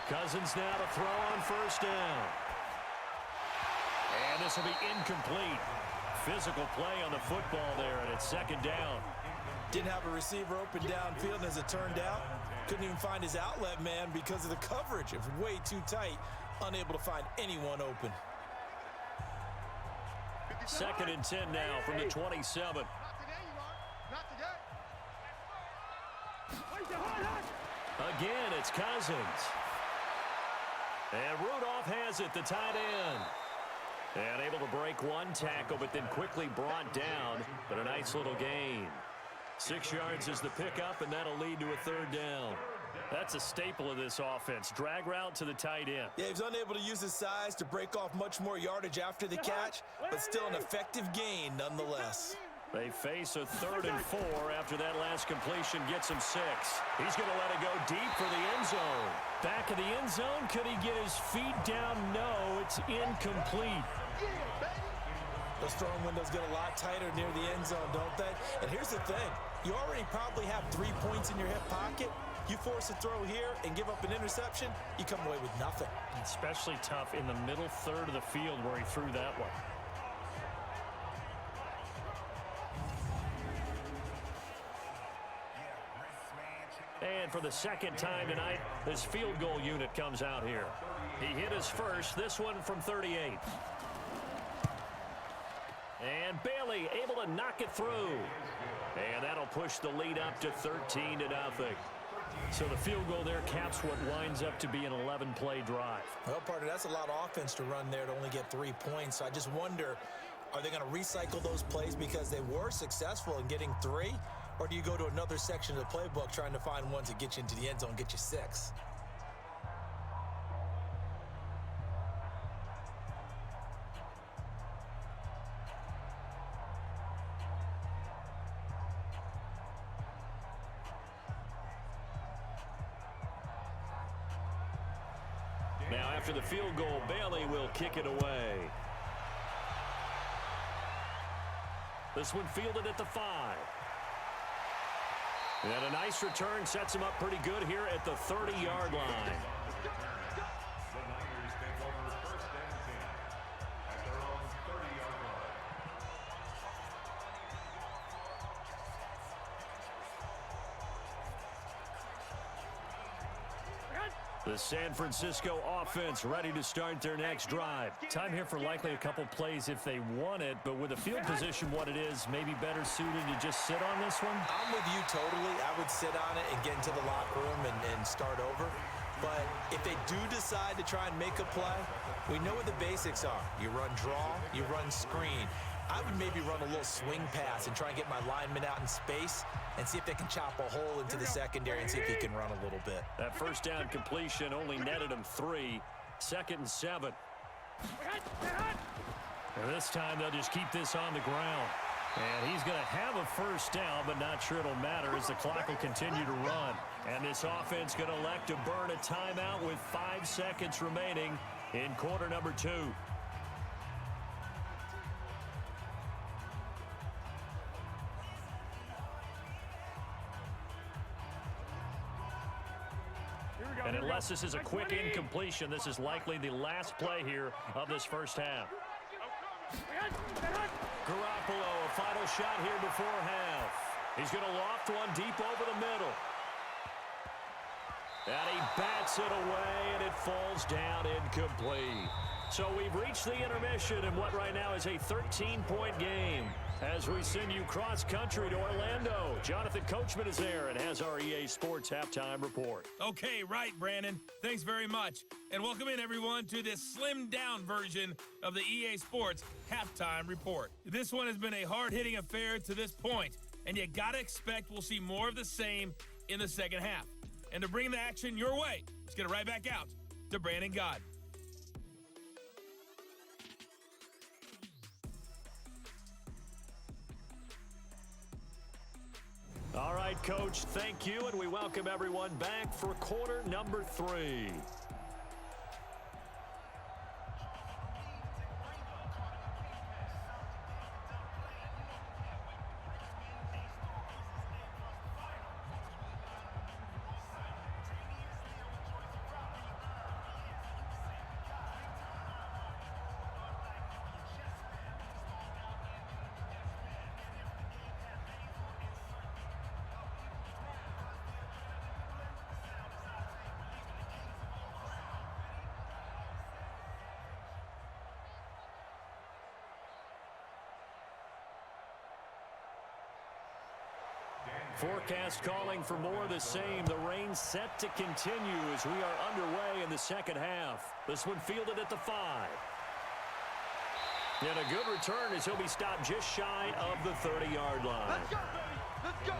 Cousins now to throw on first down. And this will be incomplete. Physical play on the football there, and it's 2nd down. Didn't have a receiver open downfield, and as it turned out, couldn't even find his outlet man because of the coverage. It was way too tight, unable to find anyone open. 2nd and 10 now from the 27. Not today, you are. Not today. Again, it's Cousins. And Rudolph has it, the tight end. And able to break one tackle, but then quickly brought down. But a nice little gain. 6 yards is the pickup, and that'll lead to a 3rd down. That's a staple of this offense. Drag route to the tight end. Yeah, he was unable to use his size to break off much more yardage after the catch, but still an effective gain nonetheless. They face a 3rd and 4 after that last completion gets him 6. He's going to let it go deep for the end zone. Back of the end zone. Could he get his feet down? No, it's incomplete. Those throwing windows get a lot tighter near the end zone, don't they? And here's the thing. You already probably have 3 points in your hip pocket. You force a throw here and give up an interception, you come away with nothing. Especially tough in the middle third of the field where he threw that one. the second time tonight, this field goal unit comes out here. He hit his first, this one from 38. And Bailey able to knock it through. And that'll push the lead up to 13-0. So the field goal there caps what winds up to be an 11-play drive. Well, partner, that's a lot of offense to run there to only get 3 points. So I just wonder, are they going to recycle those plays because they were successful in getting 3? Or do you go to another section of the playbook trying to find ones that get you into the end zone and get you 6? Now, after the field goal, Bailey will kick it away. This one fielded at the 5. And a nice return sets him up pretty good here at the 30-yard line. The Niners take over 1st and 10 at their own 30-yard line. The San Francisco offense ready to start their next drive. Time here for likely a couple plays if they want it, but with the field position what it is, maybe better suited to just sit on this one? I'm with you totally. I would sit on it and get into the locker room and start over. But if they do decide to try and make a play, we know what the basics are. You run draw, you run screen. I would maybe run a little swing pass and try and get my lineman out in space and see if they can chop a hole into the secondary and see if he can run a little bit. That first down completion only netted him 3. 2nd and 7. And this time they'll just keep this on the ground. And he's going to have a first down, but not sure it'll matter as the clock will continue to run. And this offense going to elect to burn a timeout with 5 seconds remaining in quarter number 2. And unless this is a quick incompletion, this is likely the last play here of this first half. Garoppolo, a final shot here before half. He's going to loft one deep over the middle. And he bats it away, and it falls down incomplete. So we've reached the intermission in what right now is a 13-point game. As we send you cross-country to Orlando, Jonathan Coachman is there and has our EA Sports Halftime Report. Okay, right, Brandon. Thanks very much. And welcome in, everyone, to this slimmed-down version of the EA Sports Halftime Report. This one has been a hard-hitting affair to this point, and you got to expect we'll see more of the same in the second half. And to bring the action your way, let's get it right back out to Brandon Gaudin. All right, Coach, thank you, and we welcome everyone back for quarter number 3. Forecast calling for more of the same. The rain set to continue as we are underway in the second half. This one fielded at the 5. And a good return as he'll be stopped just shy of the 30-yard line. Let's go, baby. Let's go.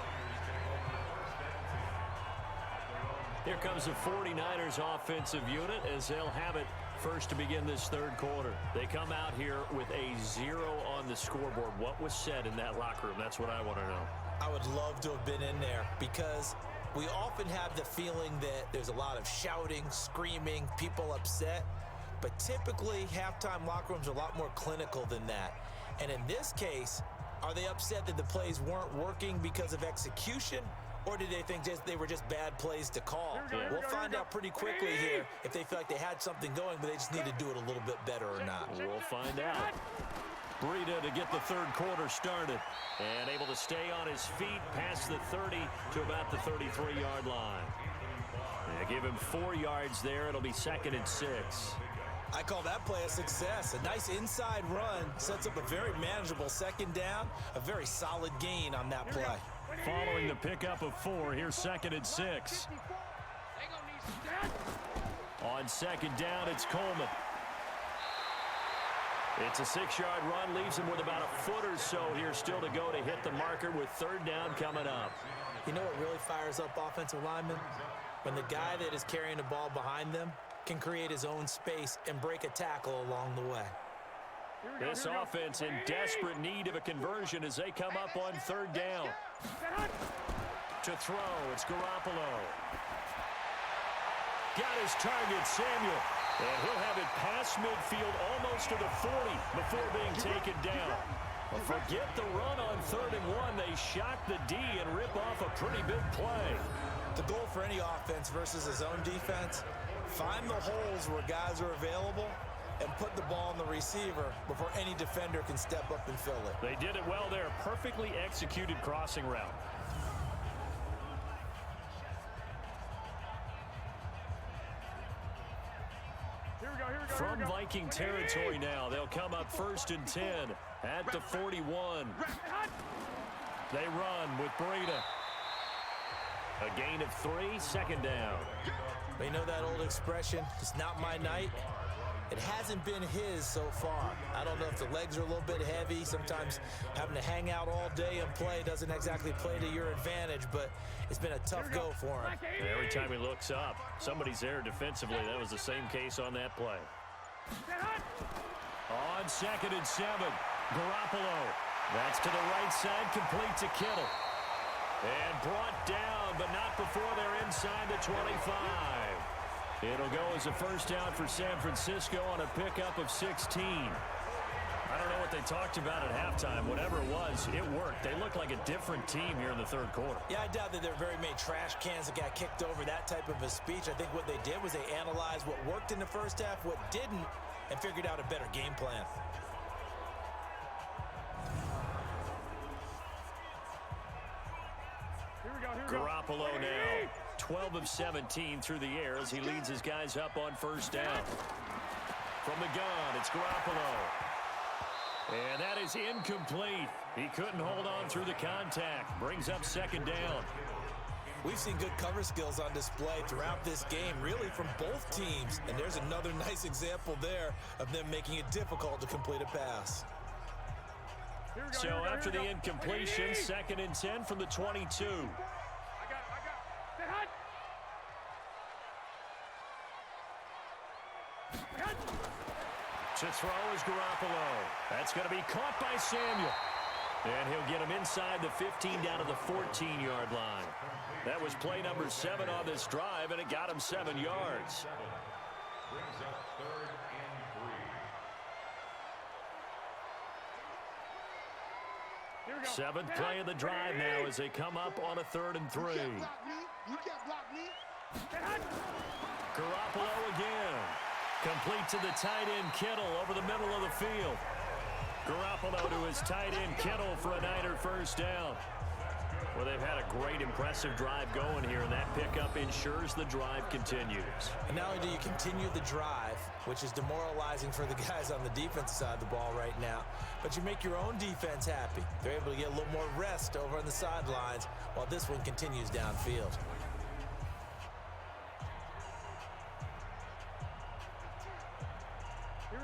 Here comes the 49ers offensive unit as they'll have it first to begin this third quarter. They come out here with a 0 on the scoreboard. What was said in that locker room? That's what I want to know. I would love to have been in there because we often have the feeling that there's a lot of shouting, screaming, people upset. But typically, halftime locker rooms are a lot more clinical than that. And in this case, are they upset that the plays weren't working because of execution? Or did they think they were just bad plays to call? We'll find out pretty quickly here if they feel like they had something going, but they just need to do it a little bit better or not. We'll find out. Breida to get the third quarter started. And able to stay on his feet past the 30 to about the 33-yard line. They give him 4 yards there. It'll be 2nd and 6. I call that play a success. A nice inside run sets up a very manageable 2nd down, a very solid gain on that play. Following the pickup of 4, here's 2nd and 6. On 2nd down, it's Coleman. It's a 6-yard run, leaves him with about a foot or so here still to go to hit the marker with 3rd down coming up. You know what really fires up offensive linemen? When the guy that is carrying the ball behind them can create his own space and break a tackle along the way. This offense in desperate need of a conversion as they come up on 3rd down. To throw, it's Garoppolo. Got his target, Samuel. And he'll have it past midfield almost to the 40 before being taken down. Well, forget the run on 3rd and 1. They shock the D and rip off a pretty big play. The goal for any offense versus his own defense, find the holes where guys are available and put the ball on the receiver before any defender can step up and fill it. They did it well there. Perfectly executed crossing route. From Viking territory now, they'll come up 1st and 10 at the 41. They run with Breida. A gain of 3, 2nd down. You know that old expression, it's not my night? It hasn't been his so far. I don't know if the legs are a little bit heavy. Sometimes having to hang out all day and play doesn't exactly play to your advantage, but it's been a tough go for him. Every time he looks up, somebody's there defensively. That was the same case on that play. On 2nd and 7, Garoppolo. That's to the right side, complete to Kittle. And brought down, but not before they're inside the 25. It'll go as a 1st down for San Francisco on a pickup of 16. I don't know what they talked about at halftime. Whatever it was, it worked. They look like a different team here in the 3rd quarter. Yeah, I doubt that there are very many trash cans that got kicked over, that type of a speech. I think what they did was they analyzed what worked in the 1st half, what didn't, and figured out a better game plan. Garoppolo now, 12 of 17 through the air as he leads his guys up on 1st down. From the gun, it's Garoppolo. And that is incomplete. He couldn't hold on through the contact. Brings up 2nd down. We've seen good cover skills on display throughout this game, really from both teams. And there's another nice example there of them making it difficult to complete a pass. So after the incompletion, 2nd and 10 from the 22. To throw is Garoppolo. That's going to be caught by Samuel. And he'll get him inside the 15 down to the 14-yard line. That was play number 7 on this drive, and it got him 7 yards. Brings up 3rd and 3. 7th play of the drive now as they come up on a 3rd and 3. Garoppolo again. Complete to the tight end Kittle over the middle of the field. Garoppolo to his tight end Kittle for a Niner 1st down. Well, they've had a great, impressive drive going here, and that pickup ensures the drive continues. And not only do you continue the drive, which is demoralizing for the guys on the defensive side of the ball right now, but you make your own defense happy. They're able to get a little more rest over on the sidelines while this one continues downfield.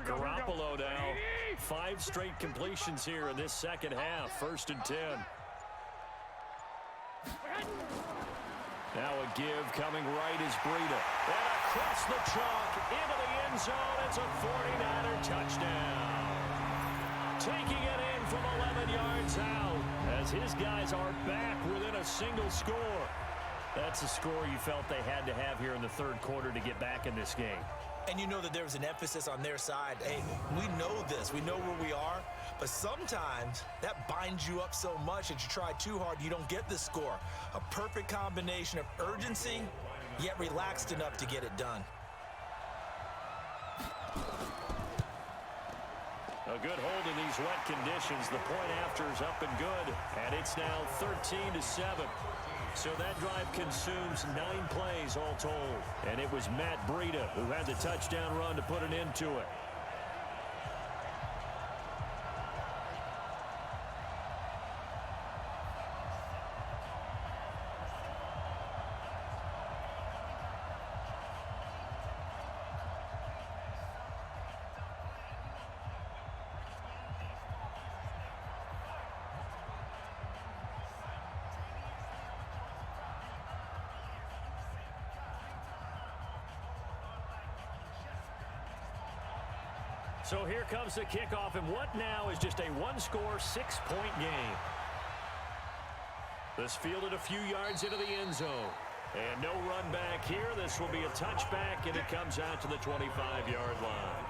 Garoppolo now, 5 straight completions here in this 2nd half, 1st and 10. Now a give coming right is Breida. And across the chalk into the end zone. It's a 49er touchdown. Taking it in from 11 yards out as his guys are back within a single score. That's a score you felt they had to have here in the 3rd quarter to get back in this game. And you know that there was an emphasis on their side. Hey, we know this. We know where we are. But sometimes that binds you up so much that you try too hard, you don't get the score. A perfect combination of urgency, yet relaxed enough to get it done. A good hold in these wet conditions. The point after is up and good. And it's now 13-7. So that drive consumes 9 plays all told. And it was Matt Breida who had the touchdown run to put an end to it. So here comes the kickoff, and what now is just a one-score, 6-point game. This fielded a few yards into the end zone. And no run back here. This will be a touchback, and it comes out to the 25-yard line.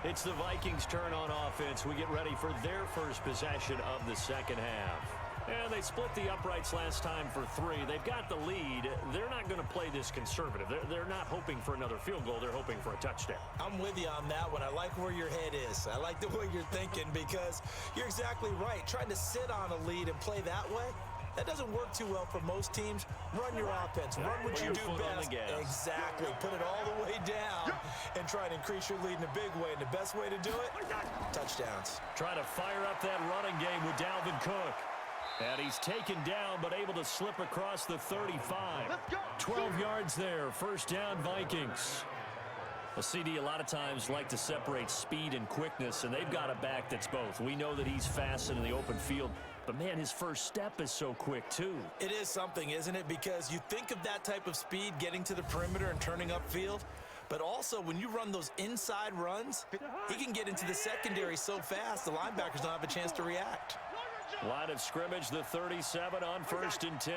It's the Vikings' turn on offense. We get ready for their first possession of the second half. And they split the uprights last time for 3. They've got the lead. They're not going to play this conservative. They're not hoping for another field goal. They're hoping for a touchdown. I'm with you on that one. I like where your head is. I like the way you're thinking because you're exactly right. Trying to sit on a lead and play that way, that doesn't work too well for most teams. Run your offense. Run what you do best. Exactly. Put it all the way down and try to increase your lead in a big way. And the best way to do it, touchdowns. Try to fire up that running game with Dalvin Cook. And he's taken down, but able to slip across the 35. 12 yards there. First down, Vikings. A CD a lot of times like to separate speed and quickness, and they've got a back that's both. We know that he's fast in the open field, but, man, his first step is so quick, too. It is something, isn't it? Because you think of that type of speed getting to the perimeter and turning upfield, but also when you run those inside runs, he can get into the secondary so fast the linebackers don't have a chance to react. Line of scrimmage, the 37 on 1st and 10.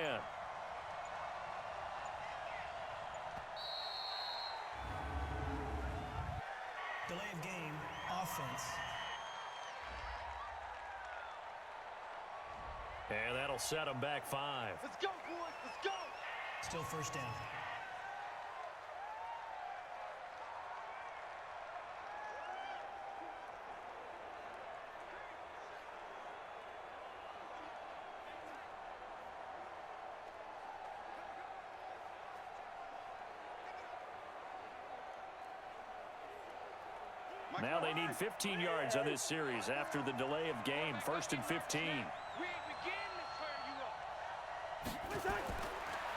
Delay of game, offense. And that'll set him back 5. Let's go, boys. Let's go. Still first down. Now they need 15 yards on this series after the delay of game. 1st and 15.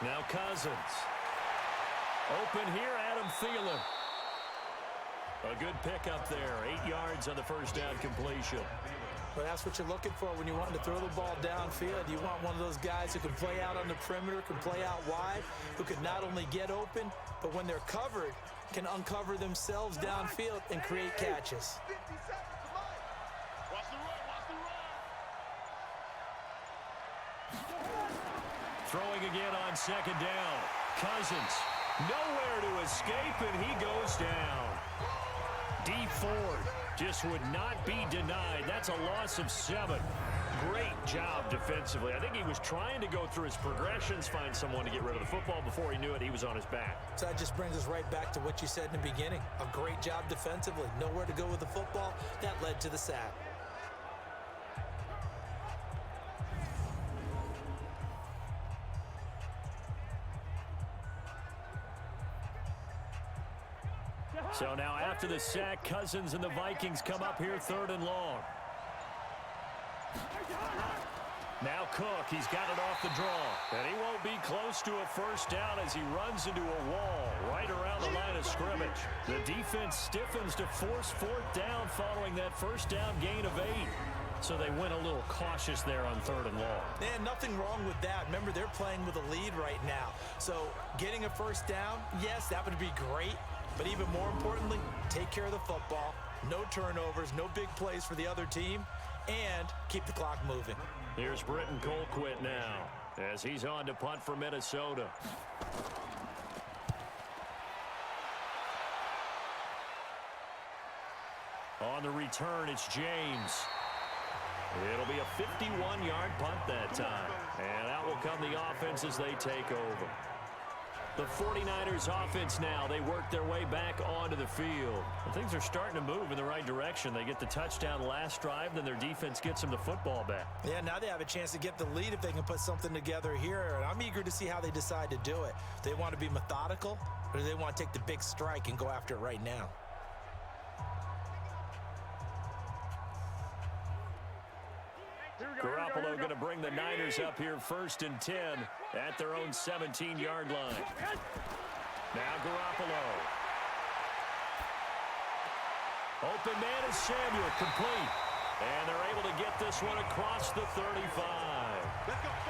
Now Cousins. Open here, Adam Thielen. A good pickup there. 8 yards on the first down completion. Well, that's what you're looking for when you want to throw the ball downfield. You want one of those guys who can play out on the perimeter, can play out wide, who can not only get open, but when they're covered, can uncover themselves downfield and create catches. 50 seconds to mine. Watch the run. Watch the run. Throwing again on 2nd down. Cousins. Nowhere to escape, and he goes down. D Ford just would not be denied. That's a loss of 7. Great job defensively. I think he was trying to go through his progressions, find someone to get rid of the football. Before he knew it, he was on his back. So that just brings us right back to what you said in the beginning. A great job defensively. Nowhere to go with the football. That led to the sack. So now after the sack, Cousins and the Vikings come up here 3rd and long. Now Cook, he's got it off the draw. And he won't be close to a first down as he runs into a wall right around the line of scrimmage. The defense stiffens to force 4th down following that first down gain of 8. So they went a little cautious there on 3rd and long. And nothing wrong with that. Remember, they're playing with a lead right now. So getting a first down, yes, that would be great. But even more importantly, take care of the football. No turnovers, no big plays for the other team, and keep the clock moving. Here's Britton Colquitt now as he's on to punt for Minnesota. On the return, it's James. It'll be a 51-yard punt that time. And out will come the offense as they take over. The 49ers offense now, they work their way back onto the field. And things are starting to move in the right direction. They get the touchdown last drive, then their defense gets them the football back. Yeah, now they have a chance to get the lead if they can put something together here. And I'm eager to see how they decide to do it. Do they want to be methodical, or do they want to take the big strike and go after it right now? Garoppolo going to bring the Niners up here 1st and 10 at their own 17-yard line. Now Garoppolo. Open man is Samuel, complete. And they're able to get this one across the 35.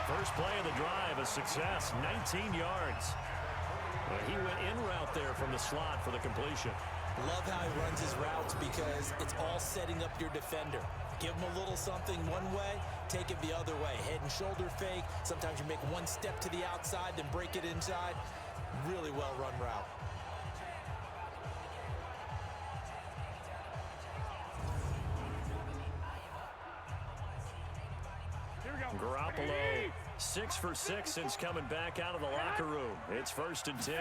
First play of the drive, a success, 19 yards. He went in route there from the slot for the completion. Love how he runs his routes because it's all setting up your defender. Give him a little something one way, take it the other way. Head and shoulder fake. Sometimes you make one step to the outside, then break it inside. Really well run route. Garoppolo, 6 for 6 since coming back out of the locker room. It's 1st and 10.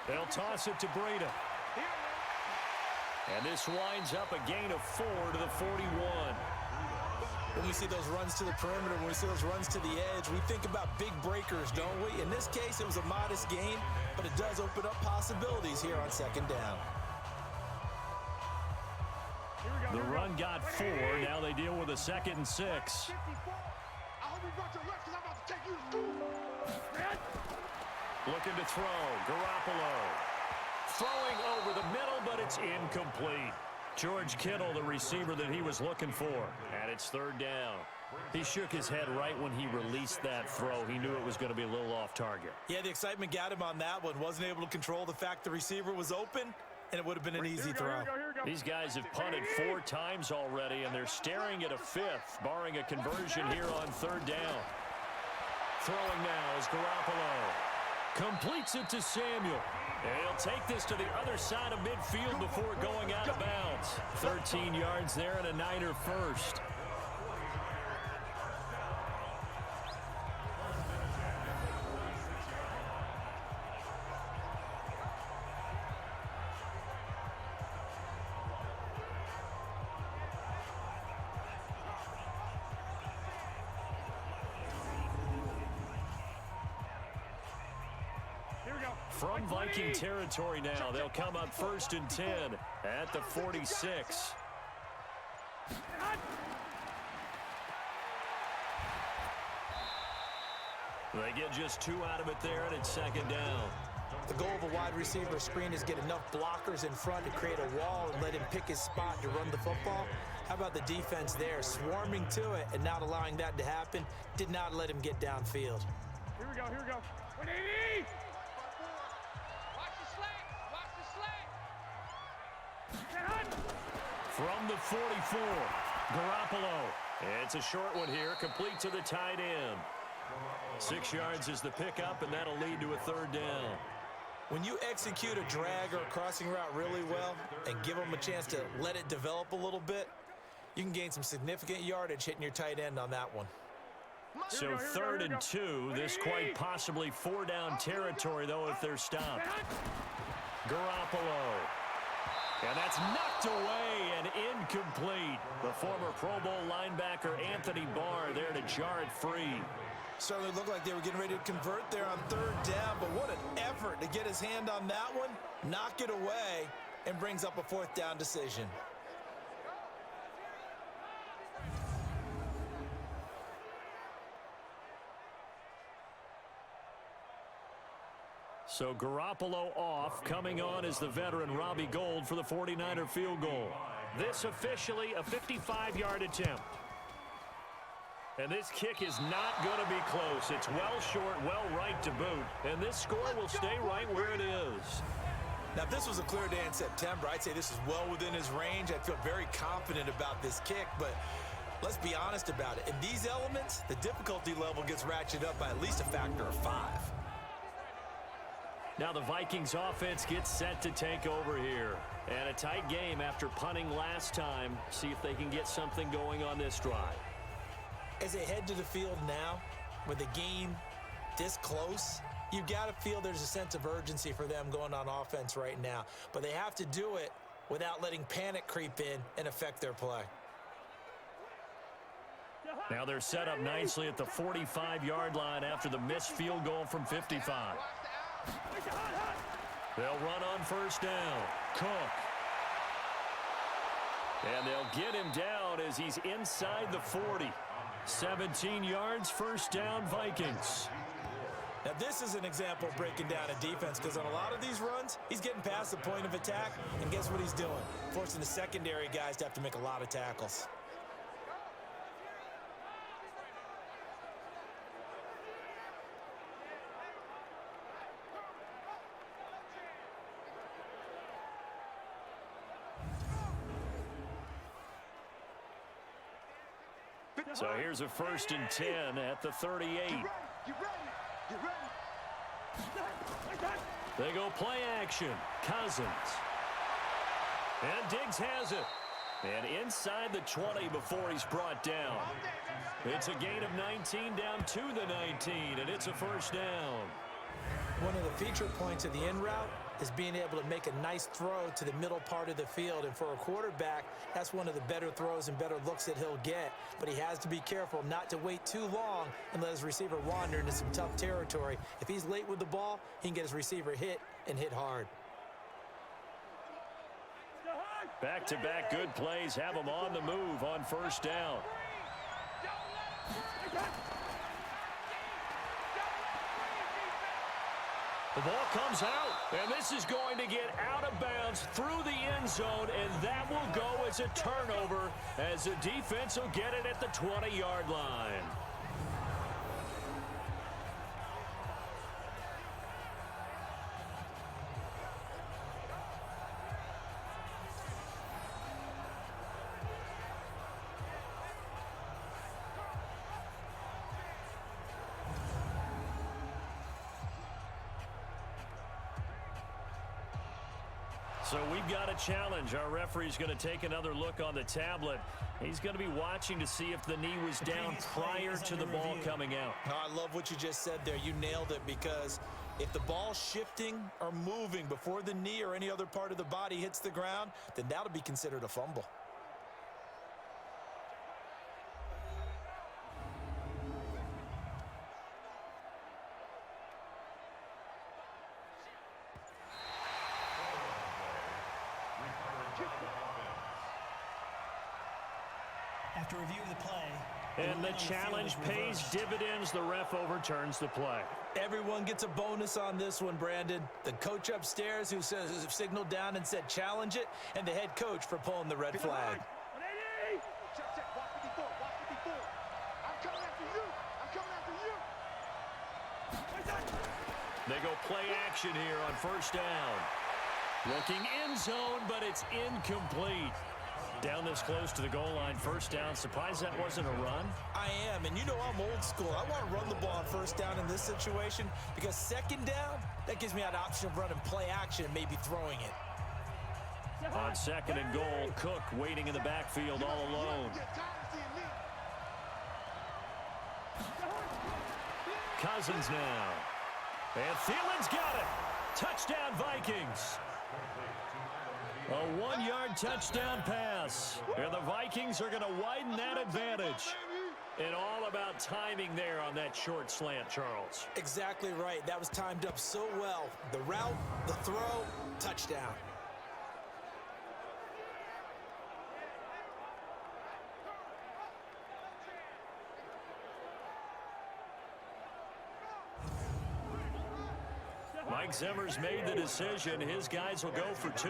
They'll toss it to Breida. And this winds up a gain of 4 to the 41. When we see those runs to the perimeter, when we see those runs to the edge, we think about big breakers, don't we? In this case, it was a modest gain, but it does open up possibilities here on 2nd down. The run got 4. Now they deal with a 2nd and 6. I hope you brought your left because I'm about to take you to school. Looking to throw. Garoppolo. Throwing over the middle, but it's incomplete. George Kittle, the receiver that he was looking for. And it's 3rd down. He shook his head right when he released that throw. He knew it was going to be a little off target. Yeah, the excitement got him on that one. Wasn't able to control the fact the receiver was open, and it would have been an easy throw. These guys have punted 4 times already, and they're staring at a 5th, barring a conversion here on 3rd down. Throwing now is Garoppolo. Completes it to Samuel. And he'll take this to the other side of midfield before going out of bounds. 13 yards there and a Niner first. From Viking territory now, they'll come up 1st and 10 at the 46. They get just 2 out of it there, and it's 2nd down. The goal of a wide receiver screen is get enough blockers in front to create a wall and let him pick his spot to run the football. How about the defense there, swarming to it and not allowing that to happen? Did not let him get downfield. Here we go, here we go. 180! From the 44, Garoppolo. It's a short one here, complete to the tight end. 6 yards is the pickup, and that'll lead to a 3rd down. When you execute a drag or a crossing route really well and give them a chance to let it develop a little bit, you can gain some significant yardage hitting your tight end on that one. So 3rd and 2, this quite possibly 4-down territory, though, if they're stopped. Garoppolo. And that's knocked away and incomplete. The former Pro Bowl linebacker Anthony Barr there to jar it free. Certainly looked like they were getting ready to convert there on 3rd down, but what an effort to get his hand on that one, knock it away, and brings up a 4th down decision. So Garoppolo off, coming on is the veteran Robbie Gould for the 49er field goal. This officially a 55-yard attempt. And this kick is not going to be close. It's well short, well right to boot. And this score will stay right where it is. Now, if this was a clear day in September, I'd say this is well within his range. I feel very confident about this kick, but let's be honest about it. In these elements, the difficulty level gets ratcheted up by at least a factor of 5. Now the Vikings offense gets set to take over here. And a tight game after punting last time. See if they can get something going on this drive. As they head to the field now, with the game this close, You got to feel there's a sense of urgency for them going on offense right now. But they have to do it without letting panic creep in and affect their play. Now they're set up nicely at the 45-yard line after the missed field goal from 55. They'll run on first down. Cook. And they'll get him down as he's inside the 40. 17 yards, first down, Vikings. Now, this is an example of breaking down a defense because on a lot of these runs, he's getting past the point of attack, and guess what he's doing? Forcing the secondary guys to have to make a lot of tackles. So here's a 1st and 10 at the 38. They go play action. Cousins. And Diggs has it. And inside the 20 before he's brought down. It's a gain of 19 down to the 19, and it's a first down. One of the feature points of the in route is being able to make a nice throw to the middle part of the field. And for a quarterback, that's one of the better throws and better looks that he'll get. But he has to be careful not to wait too long and let his receiver wander into some tough territory. If he's late with the ball, he can get his receiver hit and hit hard. Back-to-back good plays have him on the move on first down. The ball comes out, and this is going to get out of bounds through the end zone, and that will go as a turnover as the defense will get it at the 20-yard line. So we've got a challenge. Our referee's going to take another look on the tablet. He's going to be watching to see if the knee was down prior to the ball coming out. Oh, I love what you just said there. You nailed it, because if the ball's shifting or moving before the knee or any other part of the body hits the ground, then that'll be considered a fumble. After review of the play, and the challenge pays dividends. The ref overturns the play. Everyone gets a bonus on this one, Brandon. The coach upstairs who says signaled down and said challenge it, and the head coach for pulling the red flag. Check, watch 54, watch 54. I'm coming after you. I'm coming after you. They go play action here on first down. Looking end zone, but it's incomplete. Down this close to the goal line, first down. Surprised that wasn't a run? I am, and you know I'm old school. I want to run the ball on first down in this situation because second down, that gives me an option of running play action and maybe throwing it. On second and goal, Cook waiting in the backfield all alone. Cousins now. And Thielen's got it. Touchdown, Vikings. A 1-yard touchdown pass. And the Vikings are going to widen that advantage. And all about timing there on that short slant, Charles. Exactly right. That was timed up so well. The route, the throw, touchdown. Mike Zimmer's made the decision. His guys will go for 2.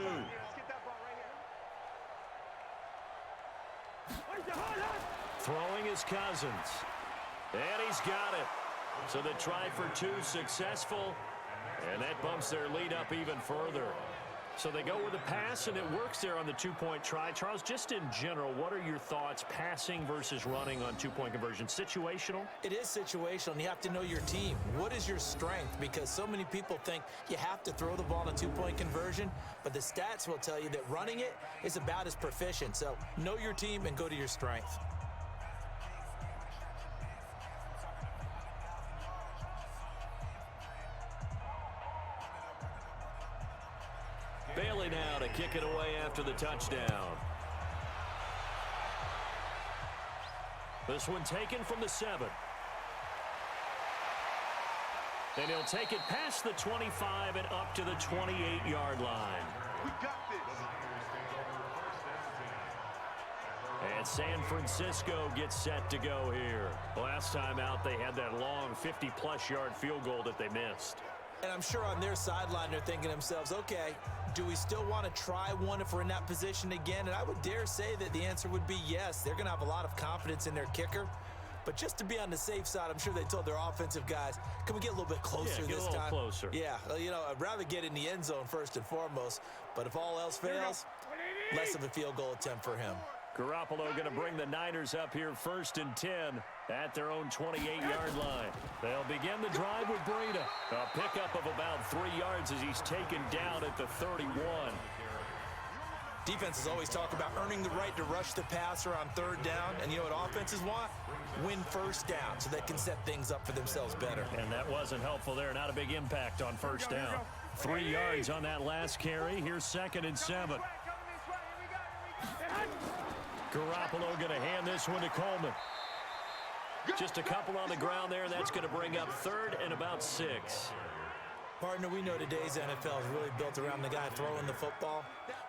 Throwing is Cousins. And he's got it. So the try for 2 successful. And that bumps their lead up even further. So they go with a pass, and it works there on the 2-point try. Charles, just in general, what are your thoughts passing versus running on 2-point conversion? Situational? It is situational, and you have to know your team. What is your strength? Because so many people think you have to throw the ball in a 2-point conversion, but the stats will tell you that running it is about as proficient. So know your team and go to your strength. Bailey now to kick it away after the touchdown. This one taken from the 7. And he'll take it past the 25 and up to the 28-yard line. We got this. And San Francisco gets set to go here. Last time out, they had that long 50-plus yard field goal that they missed. And I'm sure on their sideline, they're thinking to themselves, okay, do we still want to try one if we're in that position again? And I would dare say that the answer would be yes. They're going to have a lot of confidence in their kicker. But just to be on the safe side, I'm sure they told their offensive guys, can we get a little bit closer this time? Get a little closer. Yeah, you know, I'd rather get in the end zone first and foremost. But if all else fails, less of a field goal attempt for him. Garoppolo going to bring the Niners up here 1st and 10 at their own 28-yard line. They'll begin the drive with Breida. A pickup of about 3 yards as he's taken down at the 31. Defenses always talk about earning the right to rush the passer on 3rd down. And you know what offenses want? Win 1st down so they can set things up for themselves better. And that wasn't helpful there. Not a big impact on 1st down. 3 yards on that last carry. Here's 2nd and 7. Garoppolo going to hand this one to Coleman. Just a couple on the ground there. That's going to bring up 3rd and about 6. Partner, we know today's NFL is really built around the guy throwing the football.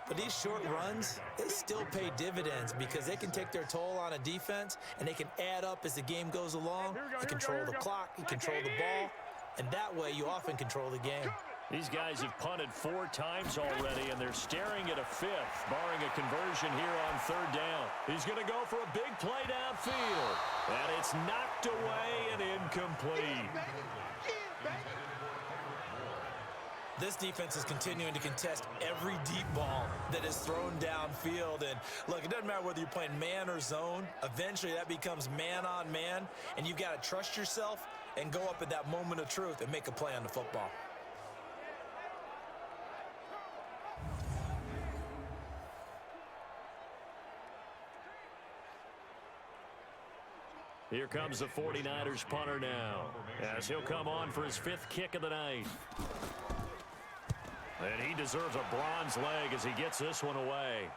But these short runs, they still pay dividends because they can take their toll on a defense and they can add up as the game goes along. You control the clock, you control the ball, and that way you often control the game. These guys have punted 4 times already, and they're staring at a 5th, barring a conversion here on 3rd down. He's going to go for a big play downfield, and it's knocked away and incomplete. This defense is continuing to contest every deep ball that is thrown downfield. And look, it doesn't matter whether you're playing man or zone. Eventually, that becomes man on man, and you've got to trust yourself and go up at that moment of truth and make a play on the football. Here comes the 49ers punter now, as he'll come on for his 5th kick of the night. And he deserves a bronze leg as he gets this one away.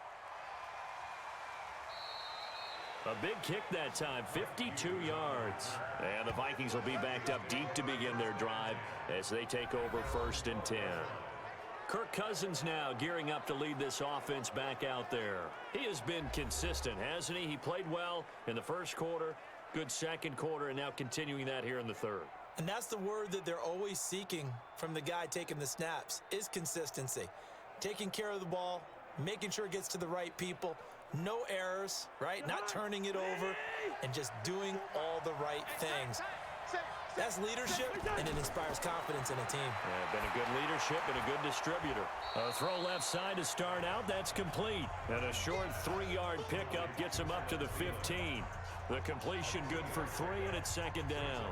A big kick that time, 52 yards. And the Vikings will be backed up deep to begin their drive as they take over 1st and 10. Kirk Cousins now gearing up to lead this offense back out there. He has been consistent, hasn't he? He played well in the 1st quarter, good 2nd quarter, and now continuing that here in the 3rd. And that's the word that they're always seeking from the guy taking the snaps, is consistency. Taking care of the ball, making sure it gets to the right people, no errors, right? Not turning it over, and just doing all the right things. That's leadership, and it inspires confidence in a team. Yeah, been a good leadership and a good distributor. A throw left side to start out. That's complete. And a short 3-yard pickup gets him up to the 15. The completion good for 3, and it's 2nd down.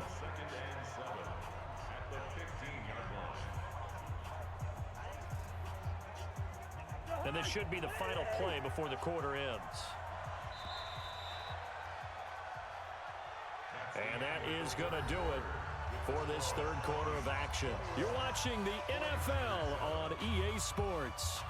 And this should be the final play before the quarter ends. And that is going to do it for this 3rd quarter of action. You're watching the NFL on EA Sports.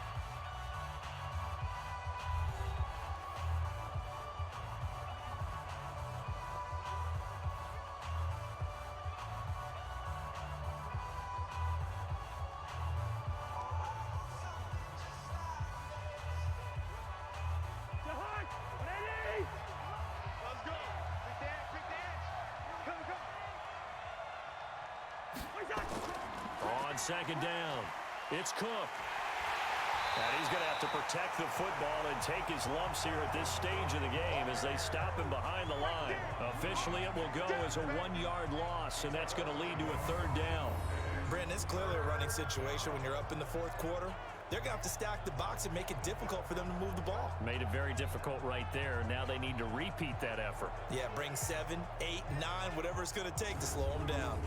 On 2nd down, it's Cook. And he's going to have to protect the football and take his lumps here at this stage of the game as they stop him behind the line. Officially, it will go as a 1-yard loss, and that's going to lead to a 3rd down. Brandon, it's clearly a running situation when you're up in the 4th quarter. They're going to have to stack the box and make it difficult for them to move the ball. Made it very difficult right there. Now they need to repeat that effort. Yeah, bring 7, 8, 9, whatever it's going to take to slow them down.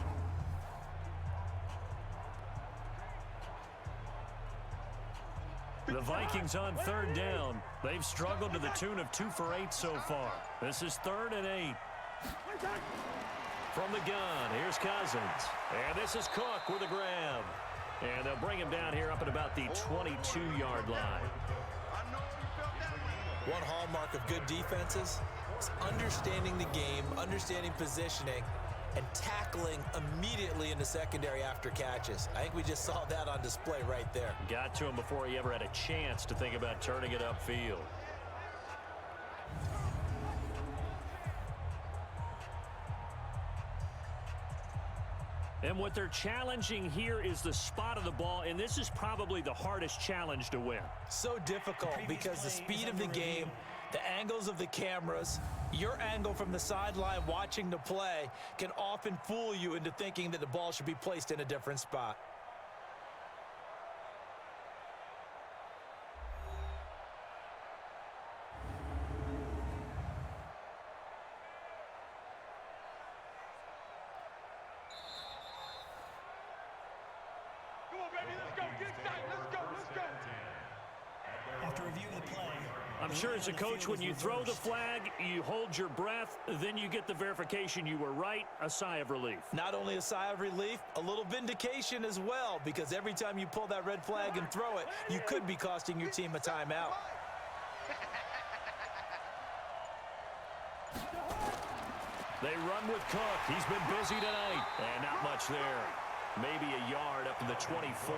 The Vikings on 3rd down. They've struggled to the tune of 2 for 8 so far. This is 3rd and 8. From the gun, here's Cousins. And this is Cook with a grab. And they'll bring him down here up at about the 22-yard line. One hallmark of good defenses is understanding the game, understanding positioning, and tackling immediately in the secondary after catches. I think we just saw that on display right there. Got to him before he ever had a chance to think about turning it upfield. And what they're challenging here is the spot of the ball, and this is probably the hardest challenge to win. So difficult because the speed of the game, the angles of the cameras, your angle from the sideline watching the play can often fool you into thinking that the ball should be placed in a different spot. After reviewing the play, I'm sure as a coach, when you throw the flag, you hold your breath, then you get the verification you were right, a sigh of relief. Not only a sigh of relief, a little vindication as well, because every time you pull that red flag and throw it, you could be costing your team a timeout. They run with Cook. He's been busy tonight. And not much there. Maybe a yard up to the 24.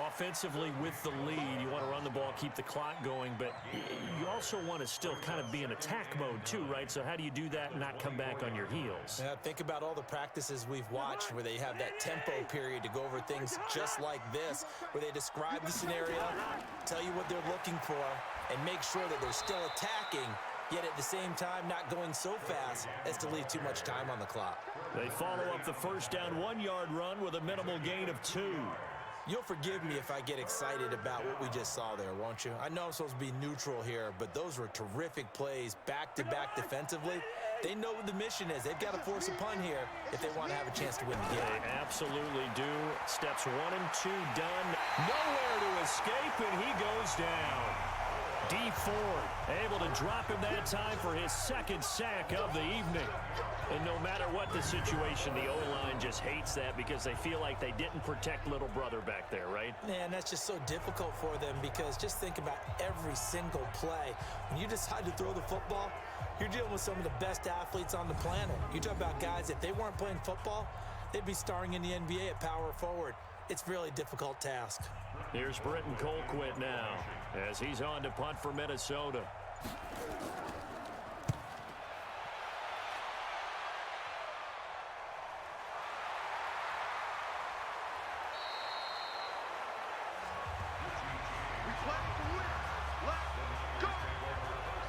Offensively with the lead, you want to run the ball, keep the clock going, but you also want to still kind of be in attack mode too, right? So how do you do that and not come back on your heels? Yeah, think about all the practices we've watched where they have that tempo period to go over things just like this, where they describe the scenario, tell you what they're looking for, and make sure that they're still attacking, yet at the same time not going so fast as to leave too much time on the clock. They follow up the first down 1-yard run with a minimal gain of 2. You'll forgive me if I get excited about what we just saw there, won't you? I know I'm supposed to be neutral here, but those were terrific plays back-to-back defensively. They know what the mission is. They've got to force a punt here if they want to have a chance to win the game. They absolutely do. Steps 1 and 2 done. Nowhere to escape, and he goes down. D. Ford able to drop him that time for his second sack of the evening. And no matter what the situation, the O-line just hates that because they feel like they didn't protect little brother back there, right? Man, that's just so difficult for them because just think about every single play. When you decide to throw the football, you're dealing with some of the best athletes on the planet. You talk about guys, if they weren't playing football, they'd be starring in the NBA at power forward. It's a really difficult task. Here's Britton Colquitt now as he's on to punt for Minnesota.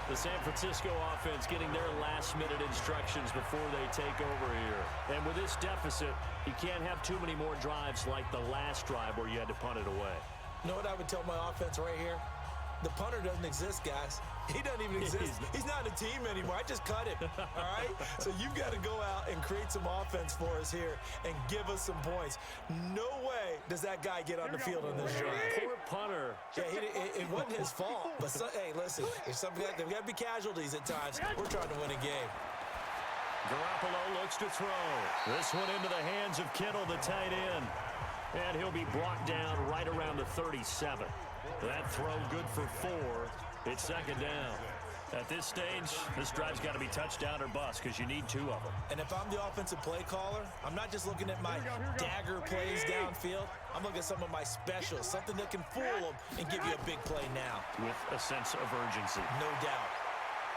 The San Francisco offense getting their last-minute instructions before they take over here. And with this deficit, you can't have too many more drives like the last drive where you had to punt it away. You know what I would tell my offense right here? The punter doesn't exist, guys. He doesn't even exist. He's not a team anymore. I just cut him, all right? So you've got to go out and create some offense for us here and give us some points. No way does that guy get on the field on this drive. Poor punter. Yeah, it wasn't his fault. But, hey, listen, there's got to be casualties at times. We're trying to win a game. Garoppolo looks to throw. This one into the hands of Kittle, the tight end. And he'll be brought down right around the 37. That throw good for 4. It's second down. At this stage, this drive's got to be touchdown or bust because you need 2 of them. And if I'm the offensive play caller, I'm not just looking at my dagger plays downfield. I'm looking at some of my specials, something that can fool them and give you a big play now. With a sense of urgency. No doubt.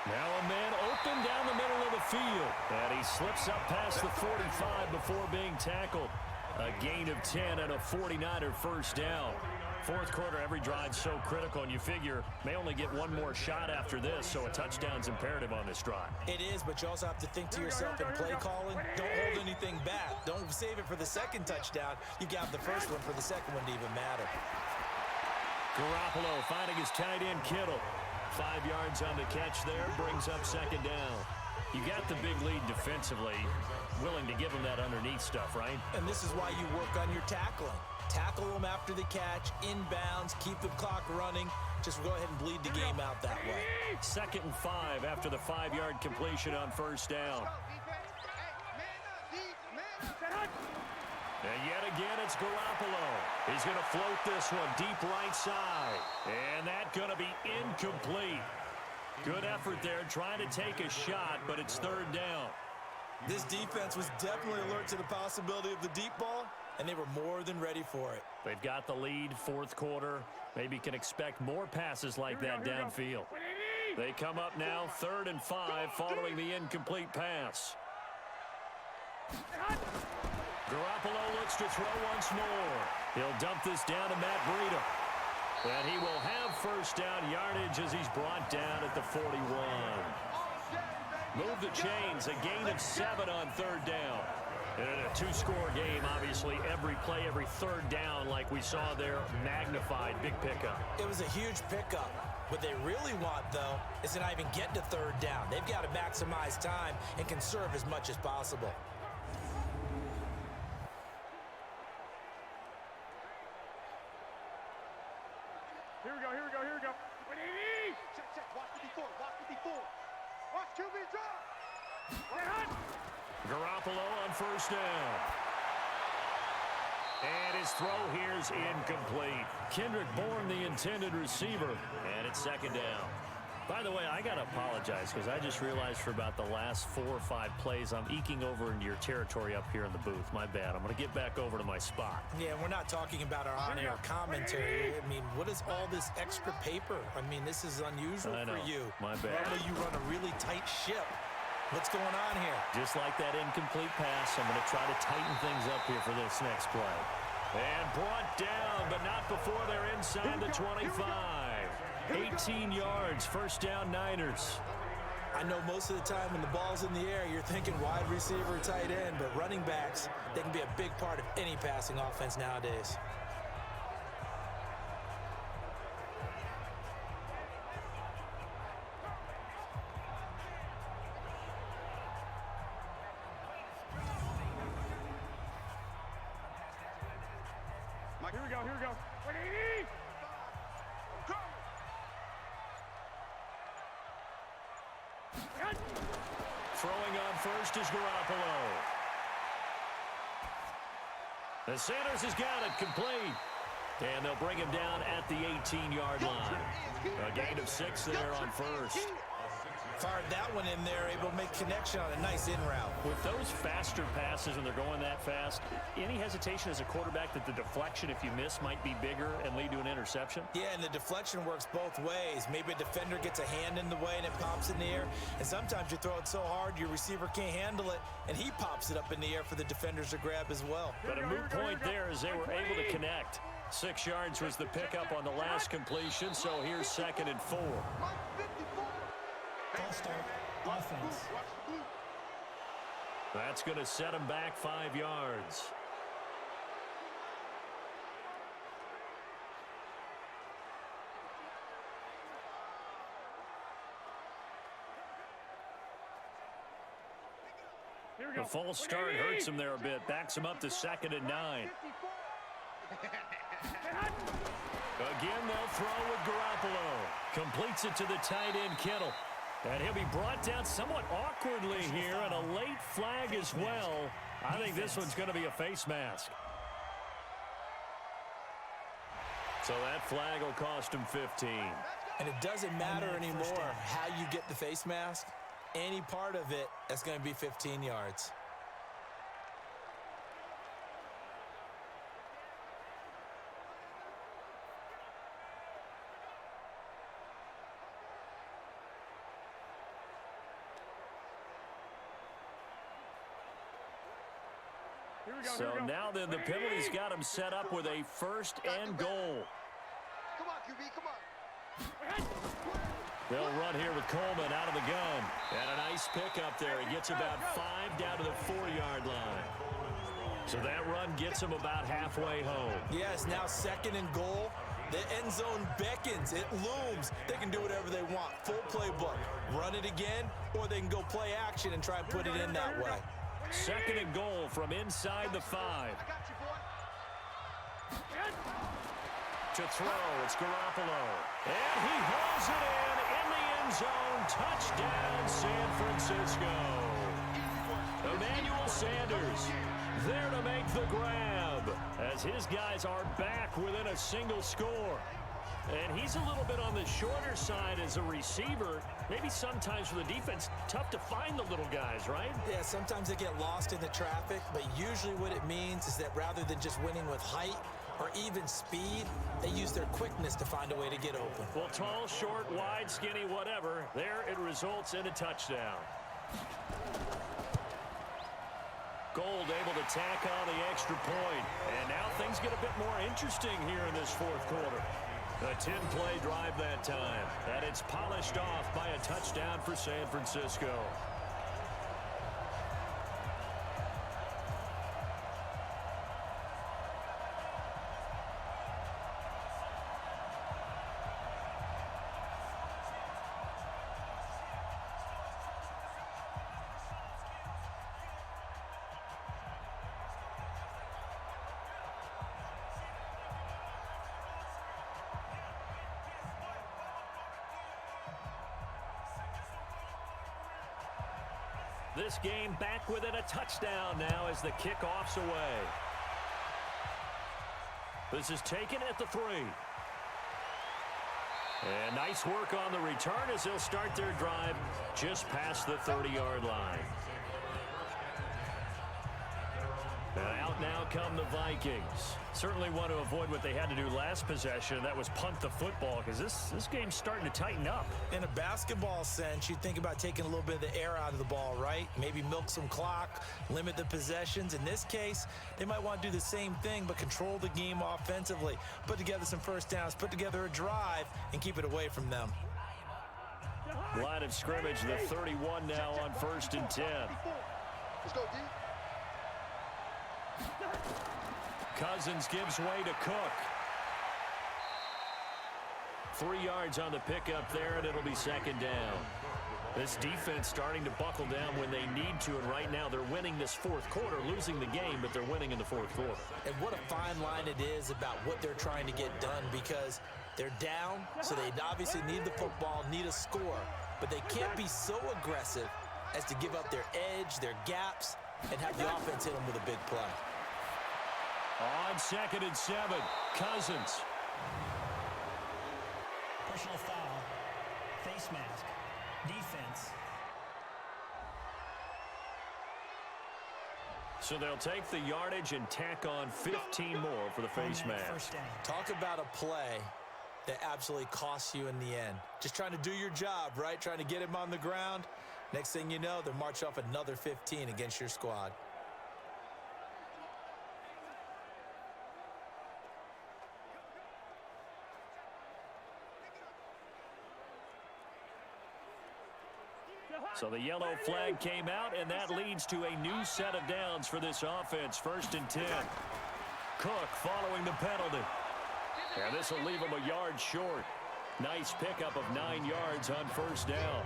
Now a man open down the middle of the field. And he slips up past the 45 before being tackled. A gain of 10 and a 49er first down. Fourth quarter, every drive's so critical, and you figure may only get one more shot after this, so a touchdown's imperative on this drive. It is, but you also have to think to yourself in play calling, don't hold anything back. Don't save it for the second touchdown. You got the first one for the second one to even matter. Garoppolo finding his tight end Kittle. 5 yards on the catch there, brings up second down. You got the big lead defensively, willing to give him that underneath stuff, right? And this is why you work on your tackling. Tackle them after the catch, inbounds, keep the clock running. Just go ahead and bleed the game out that way. 2nd and 5 after the 5-yard completion on first down. And yet again, it's Garoppolo. He's going to float this one deep right side. And that's going to be incomplete. Good effort there trying to take a shot, but it's third down. This defense was definitely alert to the possibility of the deep ball, and they were more than ready for it. They've got the lead, fourth quarter. Maybe can expect more passes like that downfield. They come up now, 3rd and 5, following the incomplete pass. Garoppolo looks to throw once more. He'll dump this down to Matt Breida. And he will have first down yardage as he's brought down at the 41. Move the chains, a gain of 7 on 3rd down. And in a 2-score game, obviously, every play, every 3rd down, like we saw there, magnified, big pickup. It was a huge pickup. What they really want, though, is to not even get to 3rd down. They've got to maximize time and conserve as much as possible. Here we go. Check. Watch 54. Watch QB drop. Garoppolo on first down. And his throw here is incomplete. Kendrick Bourne, the intended receiver. And it's 2nd down. By the way, I got to apologize because I just realized for about the last 4 or 5 plays, I'm eking over into your territory up here in the booth. My bad. I'm going to get back over to my spot. Yeah, we're not talking about our on-air commentary. I mean, what is all this extra paper? I mean, this is unusual for you. My bad. Normally you run a really tight ship. What's going on here? Just like that incomplete pass, I'm going to try to tighten things up here for this next play. And brought down, but not before they're inside the 25. 18 yards, first down Niners. I know most of the time when the ball's in the air, you're thinking wide receiver, tight end, but running backs, they can be a big part of any passing offense nowadays. Mike, here we go. 180. Throwing on first is Garoppolo. The Sanders has got it complete. And they'll bring him down at the 18-yard line. A gain of 6 there on first. Fired that one in there, able to make connection on a nice in route. With those faster passes and they're going that fast, any hesitation as a quarterback that the deflection, if you miss, might be bigger and lead to an interception? Yeah, and the deflection works both ways. Maybe a defender gets a hand in the way and it pops in the air. And sometimes you throw it so hard your receiver can't handle it, and he pops it up in the air for the defenders to grab as well. But a moot point there as they were able to connect. 6 yards was the pickup on the last completion, so here's 2nd and 4. False start, offense. That's going to set him back 5 yards. The false start hurts him there a bit. Backs him up to 2nd and 9. Again, they'll throw with Garoppolo. Completes it to the tight end, Kittle. And he'll be brought down somewhat awkwardly here, and a late flag as well. I think this one's going to be a face mask. So that flag will cost him 15. And it doesn't matter anymore how you get the face mask. Any part of it, that's going to be 15 yards. So now then the penalty's got him set up with a 1st and goal. Come on, QB, come on. They'll run here with Coleman out of the gun. And a nice pickup there. He gets about 5 down to the 4-yard line. So that run gets him about halfway home. Yes, now 2nd and goal. The end zone beckons. It looms. They can do whatever they want. Full playbook. Run it again, or they can go play action and try and put it in that way. 2nd and goal from inside the 5. I got you, boy. To throw, it's Garoppolo. And he hauls it in the end zone. Touchdown, San Francisco. Emmanuel Sanders there to make the grab as his guys are back within a single score. And he's a little bit on the shorter side as a receiver. Maybe sometimes for the defense, tough to find the little guys, right? Yeah, sometimes they get lost in the traffic, but usually what it means is that rather than just winning with height or even speed, they use their quickness to find a way to get open. Well, tall, short, wide, skinny, whatever, there it results in a touchdown. Gold able to tack on the extra point. And now things get a bit more interesting here in this fourth quarter. A 10-play drive that time. And it's polished off by a touchdown for San Francisco. This game back within a touchdown now as the kickoff's away. This is taken at the 3. And nice work on the return as they'll start their drive just past the 30-yard line. And out now come the Vikings. Certainly want to avoid what they had to do last possession. That was punt the football because this game's starting to tighten up. In a basketball sense, you think about taking a little bit of the air out of the ball, right? Maybe milk some clock, limit the possessions. In this case, they might want to do the same thing but control the game offensively. Put together some first downs, put together a drive, and keep it away from them. Line of scrimmage, the 31 now on 1st and 10. Let's go, D. Cousins gives way to Cook. 3 yards on the pickup there, and it'll be second down. This defense starting to buckle down when they need to, and right now they're winning this fourth quarter, losing the game, but they're winning in the fourth quarter. And what a fine line it is about what they're trying to get done because they're down, so they obviously need the football, need a score, but they can't be so aggressive as to give up their edge, their gaps, and have the offense hit them with a big play. On 2nd and 7, Cousins. Personal foul. Face mask. Defense. So they'll take the yardage and tack on 15 more for the face mask. First down. Talk about a play that absolutely costs you in the end. Just trying to do your job, right? Trying to get him on the ground. Next thing you know, they'll march off another 15 against your squad. So the yellow flag came out, and that leads to a new set of downs for this offense. 1st and 10. Cook following the penalty. And this will leave him a yard short. Nice pickup of 9 yards on 1st down.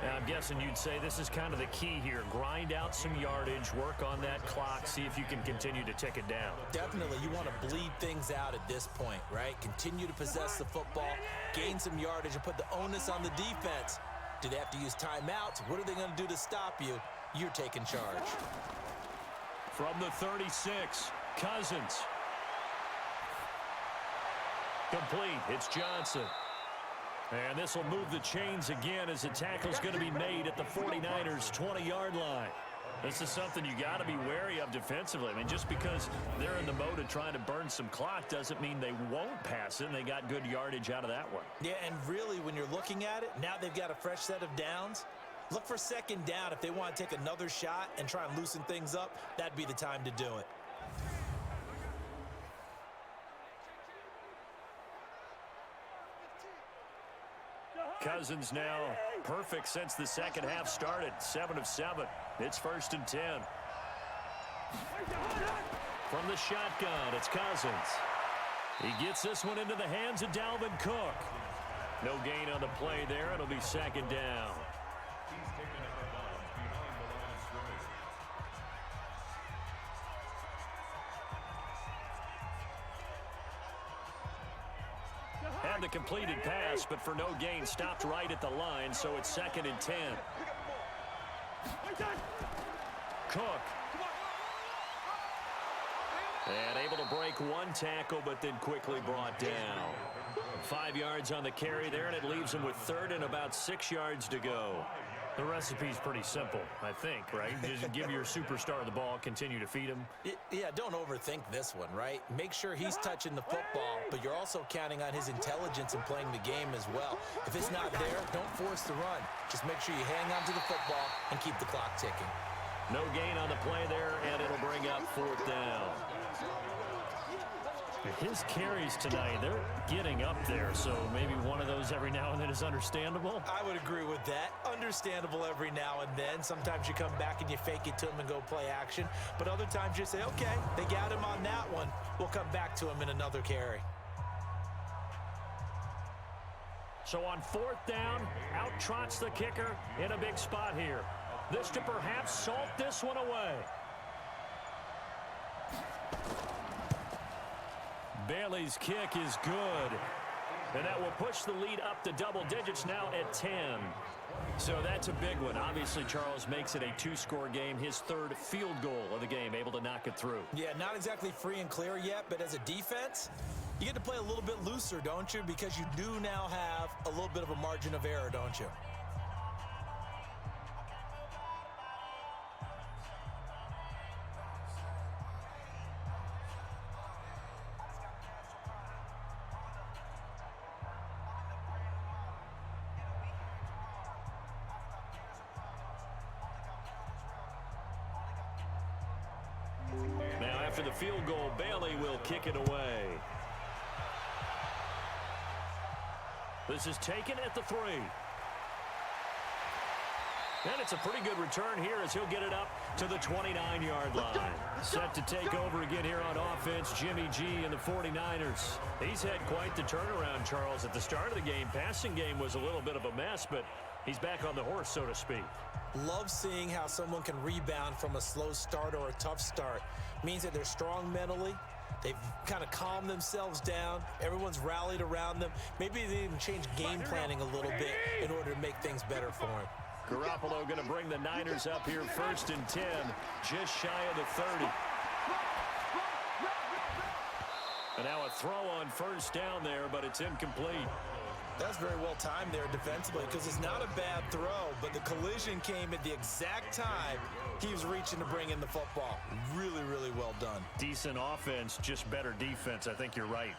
And I'm guessing you'd say this is kind of the key here. Grind out some yardage, work on that clock, see if you can continue to tick it down. Definitely, you want to bleed things out at this point, right? Continue to possess the football, gain some yardage, and put the onus on the defense. Do they have to use timeouts? What are they going to do to stop you? You're taking charge. From the 36, Cousins. Complete. It's Johnson. And this will move the chains again as the tackle's going to be made at the 49ers' 20-yard line. This is something you got to be wary of defensively. I mean, just because they're in the mode of trying to burn some clock doesn't mean they won't pass it, and they got good yardage out of that one. Yeah, and really, when you're looking at it, now they've got a fresh set of downs. Look for 2nd down. If they want to take another shot and try and loosen things up, that'd be the time to do it. Cousins now perfect since the second half started. 7 of 7. It's 1st and 10. From the shotgun, it's Cousins. He gets this one into the hands of Dalvin Cook. No gain on the play there. It'll be 2nd down. He's taken out of bounds behind the line of scrimmage. Had the completed pass, but for no gain, stopped right at the line, so it's 2nd and 10. Cook. And able to break one tackle, but then quickly brought down. 5 yards on the carry there, and it leaves him with third and about 6 yards to go. The recipe's pretty simple, I think, right? Just give your superstar the ball, continue to feed him. Yeah, don't overthink this one, right? Make sure he's touching the football, but you're also counting on his intelligence in playing the game as well. If it's not there, don't force the run. Just make sure you hang on to the football and keep the clock ticking. No gain on the play there, and it'll bring up fourth down. His carries tonight, they're getting up there, so maybe one of those every now and then is understandable. I would agree with that. Understandable every now and then. Sometimes you come back and you fake it to him and go play action. But other times you say, okay, they got him on that one. We'll come back to him in another carry. So on fourth down, out trots the kicker in a big spot here. This to perhaps salt this one away. Bailey's kick is good. And that will push the lead up to double digits now at 10. So that's a big one. Obviously, Charles makes it a two-score game. His third field goal of the game, able to knock it through. Yeah, not exactly free and clear yet, but as a defense, you get to play a little bit looser, don't you? Because you do now have a little bit of a margin of error, don't you? Now after the field goal, Bailey will kick it away. This is taken at the 3. And it's a pretty good return here as he'll get it up to the 29-yard line. Set to take over again here on offense, Jimmy G and the 49ers. He's had quite the turnaround, Charles. At the start of the game, passing game was a little bit of a mess, but he's back on the horse, so to speak. Love seeing how someone can rebound from a slow start or a tough start. Means that they're strong mentally. They've kind of calmed themselves down. Everyone's rallied around them. Maybe they even changed game planning a little bit in order to make things better for him. Garoppolo going to bring the Niners up here first and 10, just shy of the 30. And now a throw on first down there, but it's incomplete. That's very well timed there defensively because it's not a bad throw, but the collision came at the exact time he was reaching to bring in the football. Really, really well done. Decent offense, just better defense. I think you're right.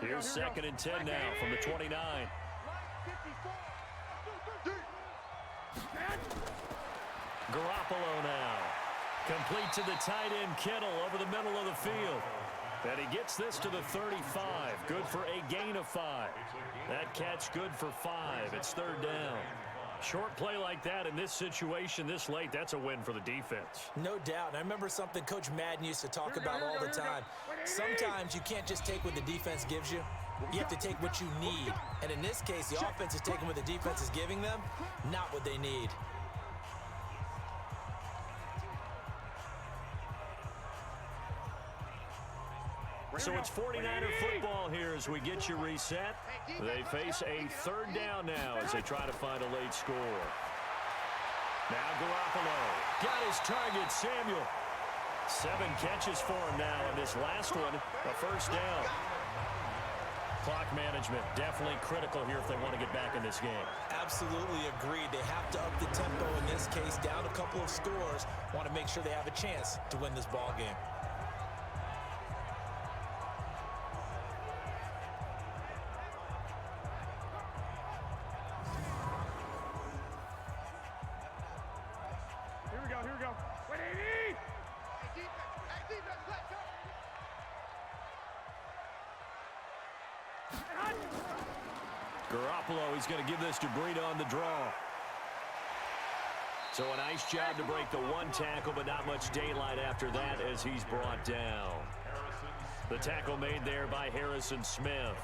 Here's second and 10 now from the 29. Garoppolo now. Complete to the tight end, Kittle, over the middle of the field. And he gets this to the 35. Good for a gain of 5. That catch good for 5. It's third down. Short play like that in this situation this late, that's a win for the defense. No doubt. I remember something Coach Madden used to talk about all the time. Sometimes you can't just take what the defense gives you. You have to take what you need. And in this case, the offense is taking what the defense is giving them, not what they need. So it's 49er football here as we get you reset. They face a third down now as they try to find a late score. Now Garoppolo got his target, Samuel. 7 catches for him now, and this last one, a first down. Clock management, definitely critical here if they want to get back in this game. Absolutely agreed. They have to up the tempo in this case, down a couple of scores. Want to make sure they have a chance to win this ball game. Here we go. Wait, hey, defense, let's go. Garoppolo, he's going to give this to Breida on the draw. So a nice job to break the one tackle, but not much daylight after that as he's brought down. The tackle made there by Harrison Smith.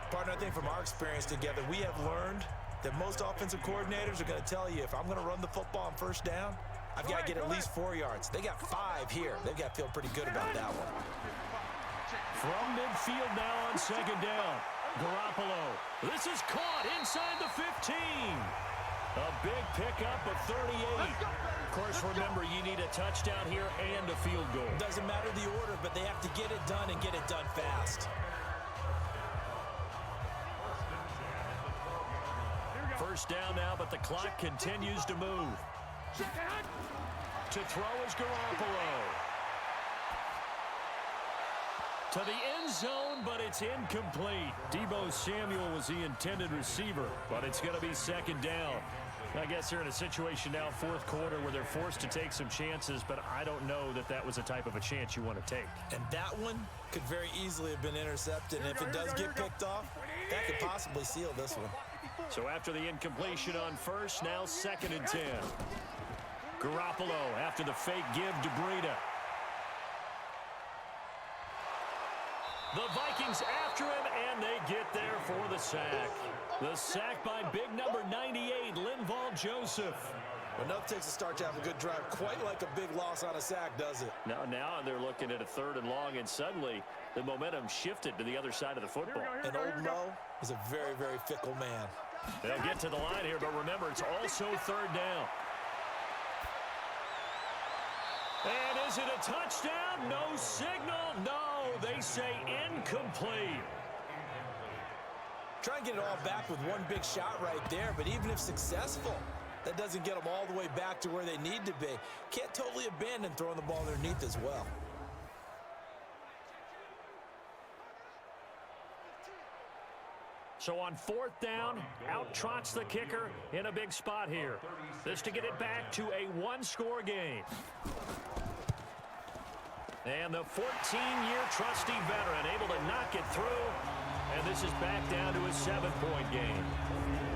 Partner, I think from our experience together, we have learned that most offensive coordinators are going to tell you, if I'm going to run the football on first down, I've got to get at least 4 yards. They got 5 here. They've got to feel pretty good about that one. From midfield now on second down. Garoppolo. This is caught inside the 15. A big pickup of 38. Of course, remember, you need a touchdown here and a field goal. Doesn't matter the order, but they have to get it done and get it done fast. First down now, but the clock continues to move. To throw is Garoppolo. To the end zone, but it's incomplete. Deebo Samuel was the intended receiver, but it's going to be second down. I guess they're in a situation now, fourth quarter, where they're forced to take some chances, but I don't know that that was the type of a chance you want to take. And that one could very easily have been intercepted, and if it does get picked off, that could possibly seal this one. So after the incompletion on first, now second and 10. Garoppolo after the fake give to Breida. The Vikings after him, and they get there for the sack. The sack by big number 98, Linval Joseph. Well, nothing takes a start to have a good drive, quite like a big loss on a sack, does it? Now they're looking at a third and long, and suddenly the momentum shifted to the other side of the football. And old Mo is a very, very fickle man. They'll get to the line here, but remember, it's also third down. And is it a touchdown? No signal. No, they say incomplete. Try and get it all back with one big shot right there, but even if successful, that doesn't get them all the way back to where they need to be. Can't totally abandon throwing the ball underneath as well. So on fourth down, out trots the kicker in a big spot here. This to get it back to a one-score game. And the 14-year trusty veteran able to knock it through. And this is back down to a 7-point game.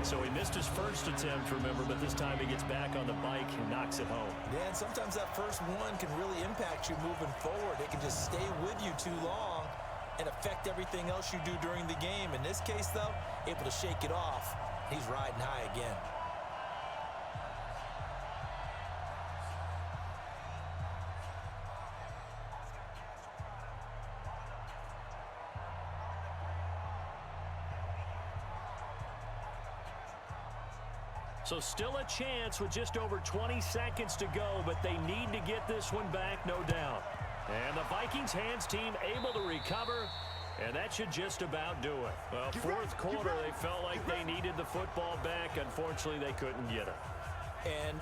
So he missed his first attempt, remember, but this time he gets back on the bike and knocks it home. Yeah, and sometimes that first one can really impact you moving forward. It can just stay with you too long and affect everything else you do during the game. In this case, though, able to shake it off. He's riding high again. So still a chance with just over 20 seconds to go, but they need to get this one back, no doubt. And the Vikings hands team able to recover, and that should just about do it. Well, fourth quarter, they felt like they needed the football back. Unfortunately, they couldn't get it. And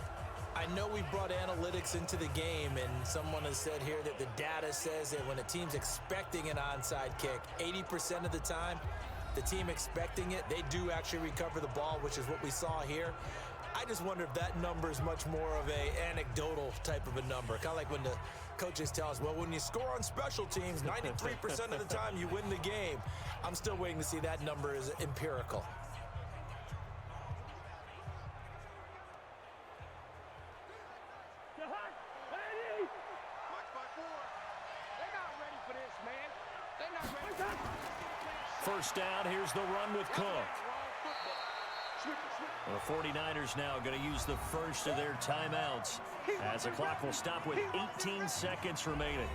I know we brought analytics into the game, and someone has said here that the data says that when a team's expecting an onside kick, 80% of the time, the team expecting it, they do actually recover the ball, which is what we saw here. I just wonder if that number is much more of a anecdotal type of a number. Kind of like when the coaches tell us, well, when you score on special teams, 93% of the time you win the game. I'm still waiting to see that number is empirical. First down, here's the run with Cook. The 49ers now going to use the first of their timeouts as the clock will stop with 18 seconds remaining.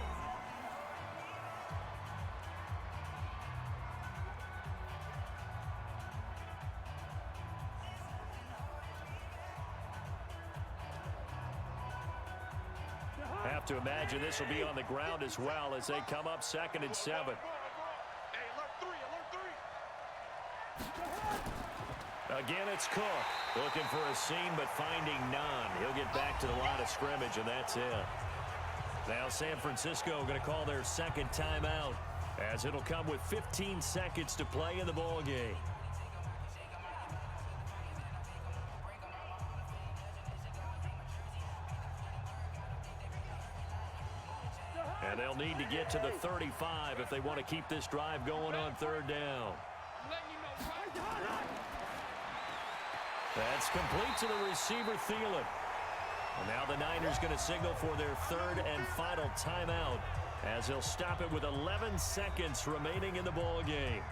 Have to imagine this will be on the ground as well as they come up 2nd and 7. Again, it's Cook looking for a seam, but finding none. He'll get back to the line of scrimmage, and that's it. Now San Francisco going to call their second timeout, as it'll come with 15 seconds to play in the ball game. And they'll need to get to the 35 if they want to keep this drive going on third down. That's complete to the receiver, Thielen. And now the Niners going to signal for their third and final timeout as they'll stop it with 11 seconds remaining in the ball game.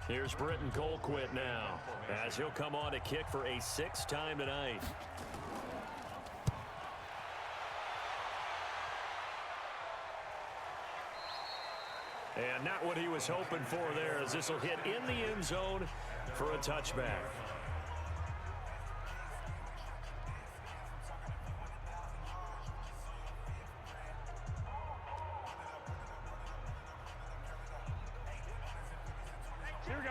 Here's Britton Colquitt now as he'll come on to kick for a 6th time tonight. And not what he was hoping for there, as this will hit in the end zone for a touchback.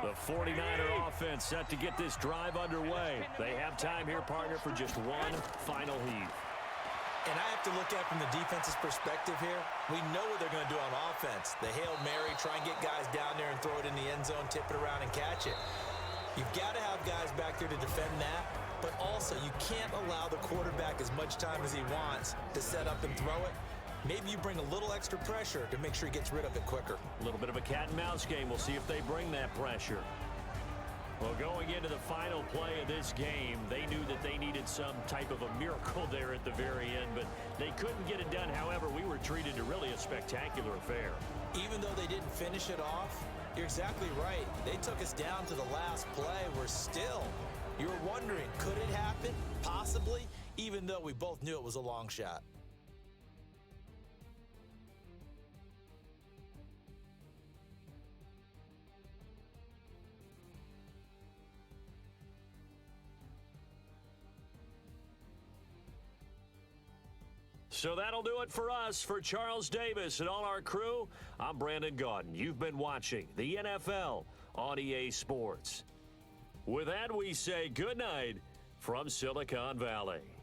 The 49er offense set to get this drive underway. They have time here, partner, for just one final heave. And I have to look at it from the defense's perspective here. We know what they're going to do on offense. The Hail Mary, try and get guys down there and throw it in the end zone, tip it around and catch it. You've got to have guys back there to defend that, but also you can't allow the quarterback as much time as he wants to set up and throw it. Maybe you bring a little extra pressure to make sure he gets rid of it quicker. A little bit of a cat and mouse game. We'll see if they bring that pressure. Well, going into the final play of this game, they knew that they needed some type of a miracle there at the very end, but they couldn't get it done. However, we were treated to really a spectacular affair. Even though they didn't finish it off, you're exactly right. They took us down to the last play. We're still, you were wondering, could it happen? Possibly, even though we both knew it was a long shot. So that'll do it for us. For Charles Davis and all our crew, I'm Brandon Gaudin. You've been watching the NFL on EA Sports. With that, we say good night from Silicon Valley.